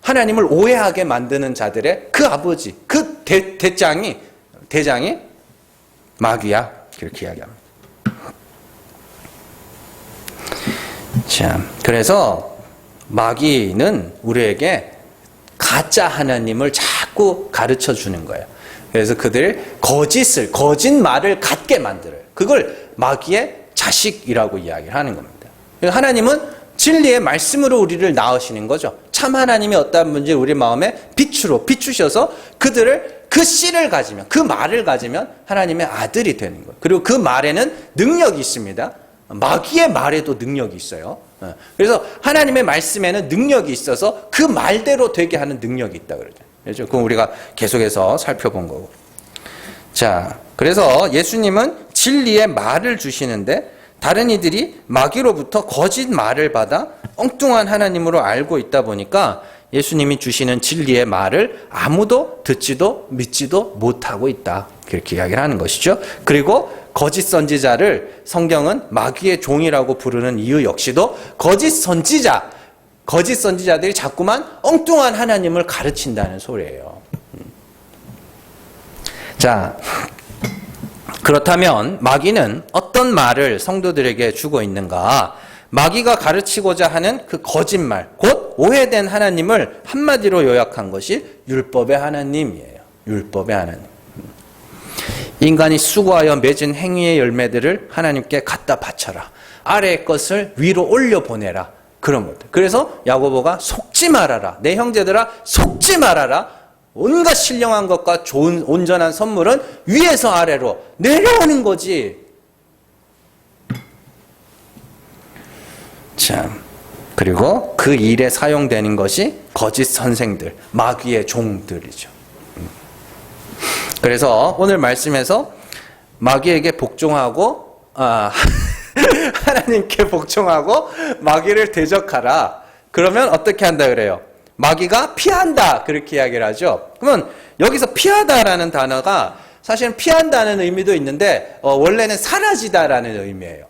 하나님을 오해하게 만드는 자들의 그 아버지, 그 대장이 마귀야. 그렇게 이야기합니다. 자, 그래서 마귀는 우리에게 가짜 하나님을 자꾸 가르쳐 주는 거예요. 그래서 거짓말을 갖게 만들어요. 그걸 마귀의 자식이라고 이야기를 하는 겁니다. 하나님은 진리의 말씀으로 우리를 낳으시는 거죠. 참 하나님이 어떠한 분인지 우리 마음에 비추셔서 그들을 그 씨를 가지면, 그 말을 가지면 하나님의 아들이 되는 거예요. 그리고 그 말에는 능력이 있습니다. 마귀의 말에도 능력이 있어요. 그래서 하나님의 말씀에는 능력이 있어서 그 말대로 되게 하는 능력이 있다 그러죠. 그렇죠? 그럼 우리가 계속해서 살펴본 거고. 자, 그래서 예수님은 진리의 말을 주시는데 다른 이들이 마귀로부터 거짓 말을 받아 엉뚱한 하나님으로 알고 있다 보니까 예수님이 주시는 진리의 말을 아무도 듣지도 믿지도 못하고 있다. 그렇게 이야기를 하는 것이죠. 그리고 거짓 선지자를 성경은 마귀의 종이라고 부르는 이유 역시도 거짓 선지자들이 자꾸만 엉뚱한 하나님을 가르친다는 소리예요. 자, 그렇다면 마귀는 어떤 말을 성도들에게 주고 있는가? 마귀가 가르치고자 하는 그 거짓말, 곧 오해된 하나님을 한마디로 요약한 것이 율법의 하나님이에요. 율법의 하나님. 인간이 수고하여 맺은 행위의 열매들을 하나님께 갖다 바쳐라. 아래의 것을 위로 올려보내라. 그런 것들. 그래서 야고보가 속지 말아라. 내 형제들아 속지 말아라. 온갖 신령한 것과 좋은 온전한 선물은 위에서 아래로 내려오는 거지. 자, 그리고 그 일에 사용되는 것이 거짓 선생들, 마귀의 종들이죠. 그래서 오늘 말씀에서 마귀에게 복종하고 하나님께 복종하고 마귀를 대적하라. 그러면 어떻게 한다 그래요? 마귀가 피한다, 그렇게 이야기를 하죠. 그러면 여기서 피하다라는 단어가 사실은 피한다는 의미도 있는데 원래는 사라지다라는 의미예요.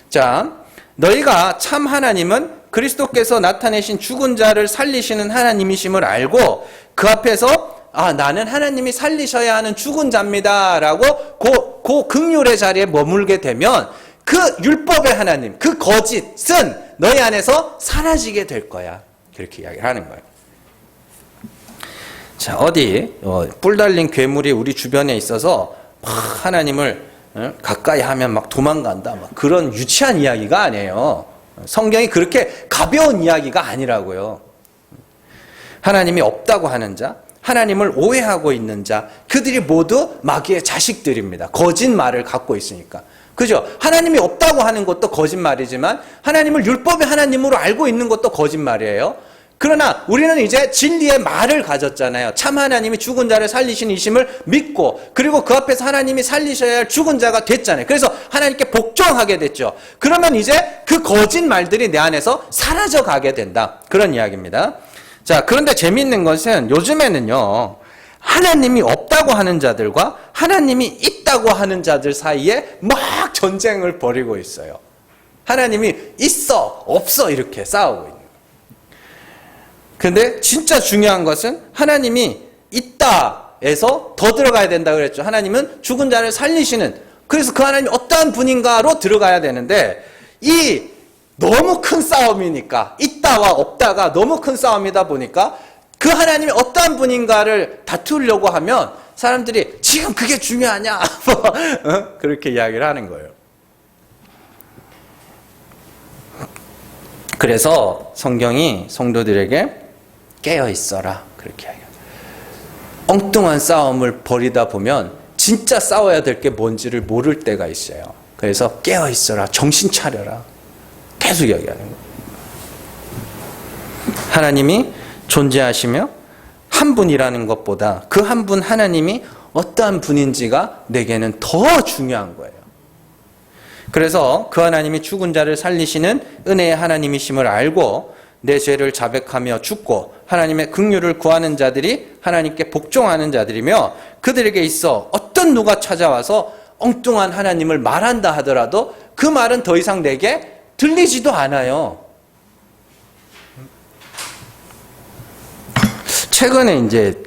자, 너희가 참 하나님은 그리스도께서 나타내신 죽은 자를 살리시는 하나님이심을 알고 그 앞에서 나는 하나님이 살리셔야 하는 죽은 자입니다 라고 그 긍휼의 자리에 머물게 되면 그 율법의 하나님, 그 거짓은 너희 안에서 사라지게 될 거야. 그렇게 이야기를 하는 거예요. 자, 어디 뿔 달린 괴물이 우리 주변에 있어서 막 하나님을 가까이 하면 막 도망간다, 막 그런 유치한 이야기가 아니에요. 성경이 그렇게 가벼운 이야기가 아니라고요. 하나님이 없다고 하는 자, 하나님을 오해하고 있는 자, 그들이 모두 마귀의 자식들입니다. 거짓말을 갖고 있으니까. 그죠? 하나님이 없다고 하는 것도 거짓말이지만 하나님을 율법의 하나님으로 알고 있는 것도 거짓말이에요. 그러나 우리는 이제 진리의 말을 가졌잖아요. 참 하나님이 죽은 자를 살리신 이심을 믿고, 그리고 그 앞에서 하나님이 살리셔야 할 죽은 자가 됐잖아요. 그래서 하나님께 복종하게 됐죠. 그러면 이제 그 거짓말들이 내 안에서 사라져 가게 된다, 그런 이야기입니다. 자, 그런데 재미있는 것은 요즘에는요, 하나님이 없다고 하는 자들과 하나님이 있다고 하는 자들 사이에 막 전쟁을 벌이고 있어요. 하나님이 있어 없어 이렇게 싸우고 있는. 근데 진짜 중요한 것은 하나님이 있다에서 더 들어가야 된다 그랬죠. 하나님은 죽은 자를 살리시는, 그래서 그 하나님이 어떠한 분인가로 들어가야 되는데, 이 너무 큰 싸움이니까, 있다와 없다가 너무 큰 싸움이다 보니까 그 하나님이 어떠한 분인가를 다투려고 하면 사람들이 지금 그게 중요하냐 그렇게 이야기를 하는 거예요. 그래서 성경이 성도들에게 깨어 있어라, 그렇게 이야기해요. 엉뚱한 싸움을 벌이다 보면 진짜 싸워야 될 게 뭔지를 모를 때가 있어요. 그래서 깨어 있어라, 정신 차려라, 계속 이야기하는 거예요. 하나님이 존재하시며 한 분이라는 것보다 그 한 분 하나님이 어떠한 분인지가 내게는 더 중요한 거예요. 그래서 그 하나님이 죽은 자를 살리시는 은혜의 하나님이심을 알고 내 죄를 자백하며 죽고 하나님의 긍휼을 구하는 자들이 하나님께 복종하는 자들이며, 그들에게 있어 어떤 누가 찾아와서 엉뚱한 하나님을 말한다 하더라도 그 말은 더 이상 내게 들리지도 않아요. 최근에 이제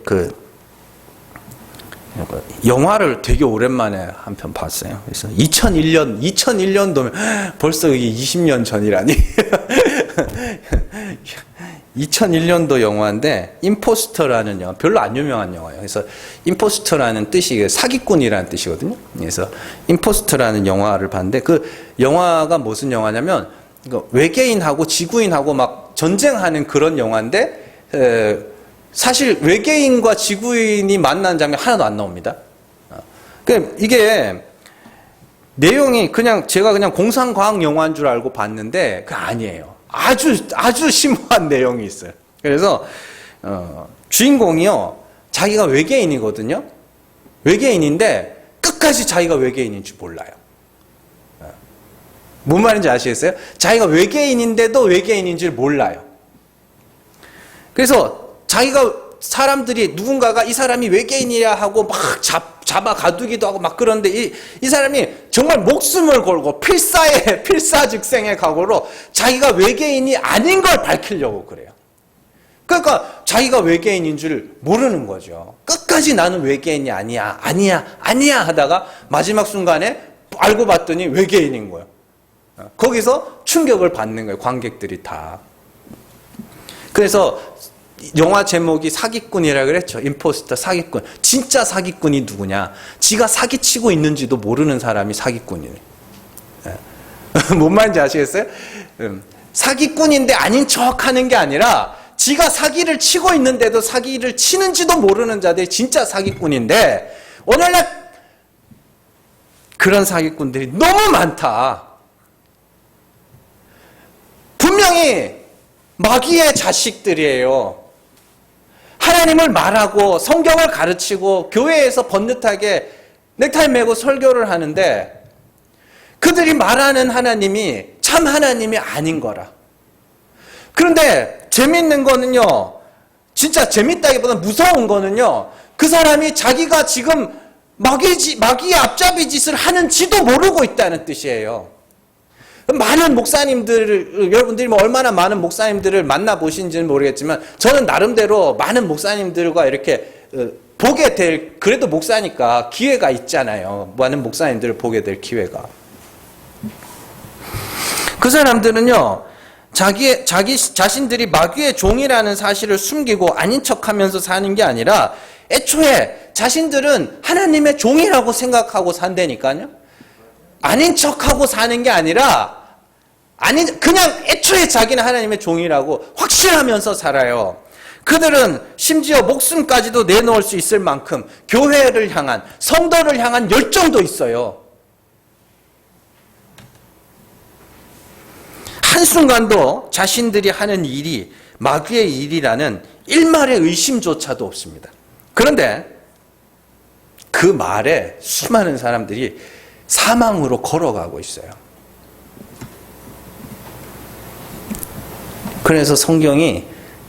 영화를 되게 오랜만에 한 편 봤어요. 그래서 2001년도면 벌써 이게 20년 전이라니. 2001년도 영화인데 임포스터라는 영화, 별로 안 유명한 영화예요. 그래서 임포스터라는 뜻이 사기꾼이라는 뜻이거든요. 그래서 임포스터라는 영화를 봤는데 그 영화가 무슨 영화냐면 외계인하고 지구인하고 막 전쟁하는 그런 영화인데, 사실 외계인과 지구인이 만나는 장면 하나도 안 나옵니다. 이게 내용이 제가 그냥 공상과학 영화인 줄 알고 봤는데 그게 아니에요. 아주 심오한 내용이 있어요. 그래서 주인공이요, 자기가 외계인이거든요. 외계인인데 끝까지 자기가 외계인인 줄 몰라요. 뭔 말인지 아시겠어요? 자기가 외계인인데도 외계인인 줄 몰라요. 그래서 사람들이 누군가가 이 사람이 외계인이라 하고 막 잡아 가두기도 하고 막 그런데 이 사람이 정말 목숨을 걸고 필사즉생의 각오로 자기가 외계인이 아닌 걸 밝히려고 그래요. 그러니까 자기가 외계인인 줄 모르는 거죠. 끝까지 나는 외계인이 아니야 하다가 마지막 순간에 알고 봤더니 외계인인 거예요. 거기서 충격을 받는 거예요, 관객들이 다. 그래서 영화 제목이 사기꾼이라 그랬죠. 임포스터, 사기꾼. 진짜 사기꾼이 누구냐? 지가 사기치고 있는지도 모르는 사람이 사기꾼이네. 뭔 말인지 아시겠어요? 사기꾼인데 아닌 척 하는 게 아니라 지가 사기를 치고 있는데도 사기를 치는지도 모르는 자들이 진짜 사기꾼인데 오늘날 그런 사기꾼들이 너무 많다. 분명히 마귀의 자식들이에요. 하나님을 말하고 성경을 가르치고 교회에서 번듯하게 넥타이 메고 설교를 하는데 그들이 말하는 하나님이 참 하나님이 아닌 거라. 그런데 재밌는 거는요, 진짜 재밌다기보다 무서운 거는요, 그 사람이 자기가 지금 마귀의 앞잡이 짓을 하는지도 모르고 있다는 뜻이에요. 많은 목사님들, 여러분들이 얼마나 많은 목사님들을 만나보신지는 모르겠지만 저는 나름대로 많은 목사님들과 이렇게 보게 될, 그래도 목사니까 기회가 있잖아요. 많은 목사님들을 보게 될 기회가. 그 사람들은요, 자신들이 마귀의 종이라는 사실을 숨기고 아닌 척하면서 사는 게 아니라 애초에 자신들은 하나님의 종이라고 생각하고 산다니까요. 아닌 척하고 사는 게 아니라 그냥 애초에 자기는 하나님의 종이라고 확신하면서 살아요. 그들은 심지어 목숨까지도 내놓을 수 있을 만큼 교회를 향한, 성도를 향한 열정도 있어요. 한순간도 자신들이 하는 일이 마귀의 일이라는 일말의 의심조차도 없습니다. 그런데 그 말에 수많은 사람들이 사망으로 걸어가고 있어요. 그래서 성경이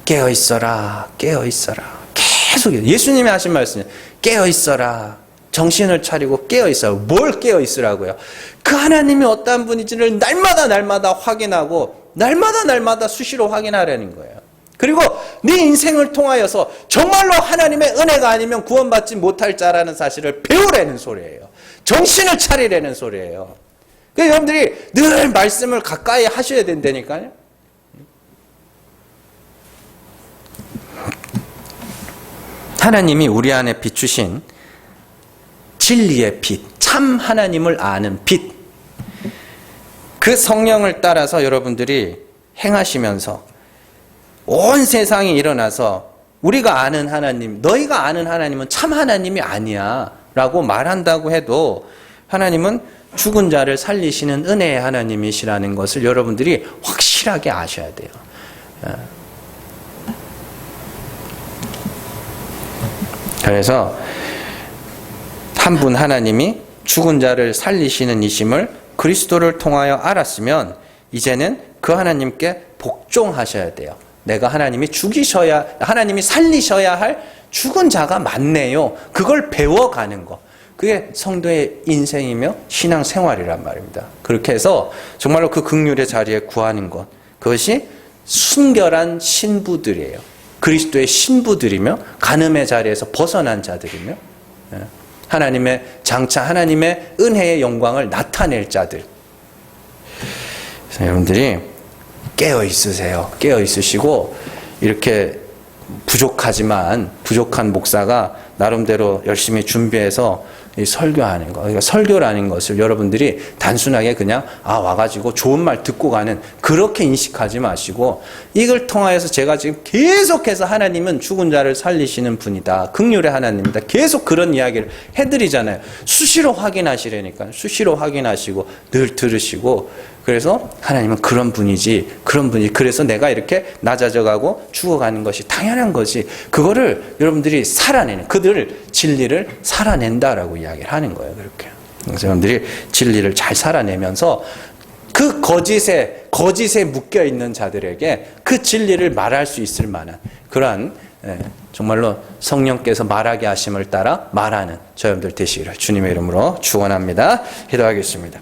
깨어있어라, 깨어있어라. 계속 예수님이 하신 말씀이에요. 깨어있어라. 정신을 차리고 깨어있어라. 뭘 깨어있으라고요? 그 하나님이 어떠한 분인지를 날마다 확인하고 날마다 수시로 확인하려는 거예요. 그리고 네 인생을 통하여서 정말로 하나님의 은혜가 아니면 구원받지 못할 자라는 사실을 배우라는 소리예요. 정신을 차리라는 소리예요. 그러니까 여러분들이 늘 말씀을 가까이 하셔야 된다니까요. 하나님이 우리 안에 비추신 진리의 빛, 참 하나님을 아는 빛, 그 성령을 따라서 여러분들이 행하시면서 온 세상이 일어나서 우리가 아는 하나님, 너희가 아는 하나님은 참 하나님이 아니야 라고 말한다고 해도 하나님은 죽은 자를 살리시는 은혜의 하나님이시라는 것을 여러분들이 확실하게 아셔야 돼요. 그래서 한 분 하나님이 죽은 자를 살리시는 이심을 그리스도를 통하여 알았으면 이제는 그 하나님께 복종하셔야 돼요. 내가 하나님이 살리셔야 할 죽은 자가 많네요. 그걸 배워가는 거. 그게 성도의 인생이며 신앙생활이란 말입니다. 그렇게 해서 정말로 그 긍휼의 자리에 구하는 것. 그것이 순결한 신부들이에요. 그리스도의 신부들이며 간음의 자리에서 벗어난 자들이며 하나님의 장차 하나님의 은혜의 영광을 나타낼 자들. 그래서 여러분들이 깨어 있으세요. 깨어 있으시고 이렇게 부족한 목사가 나름대로 열심히 준비해서 설교하는 거. 그러니까 설교라는 것을 여러분들이 단순하게 그냥 와가지고 좋은 말 듣고 가는 그렇게 인식하지 마시고 이걸 통하여서 제가 지금 계속해서 하나님은 죽은 자를 살리시는 분이다. 긍휼의 하나님이다. 계속 그런 이야기를 해드리잖아요. 수시로 확인하시라니까요. 수시로 확인하시고 늘 들으시고 그래서 하나님은 그런 분이지. 그래서 내가 이렇게 낮아져가고 죽어가는 것이 당연한 거지. 그거를 여러분들이 살아내는, 그들을 진리를 살아낸다라고 이야기를 하는 거예요. 그렇게. 그래서 여러분들이 진리를 잘 살아내면서 그 거짓에 묶여있는 자들에게 그 진리를 말할 수 있을 만한 그러한 정말로 성령께서 말하게 하심을 따라 말하는 저 여러분들 되시기를 주님의 이름으로 축원합니다. 기도하겠습니다.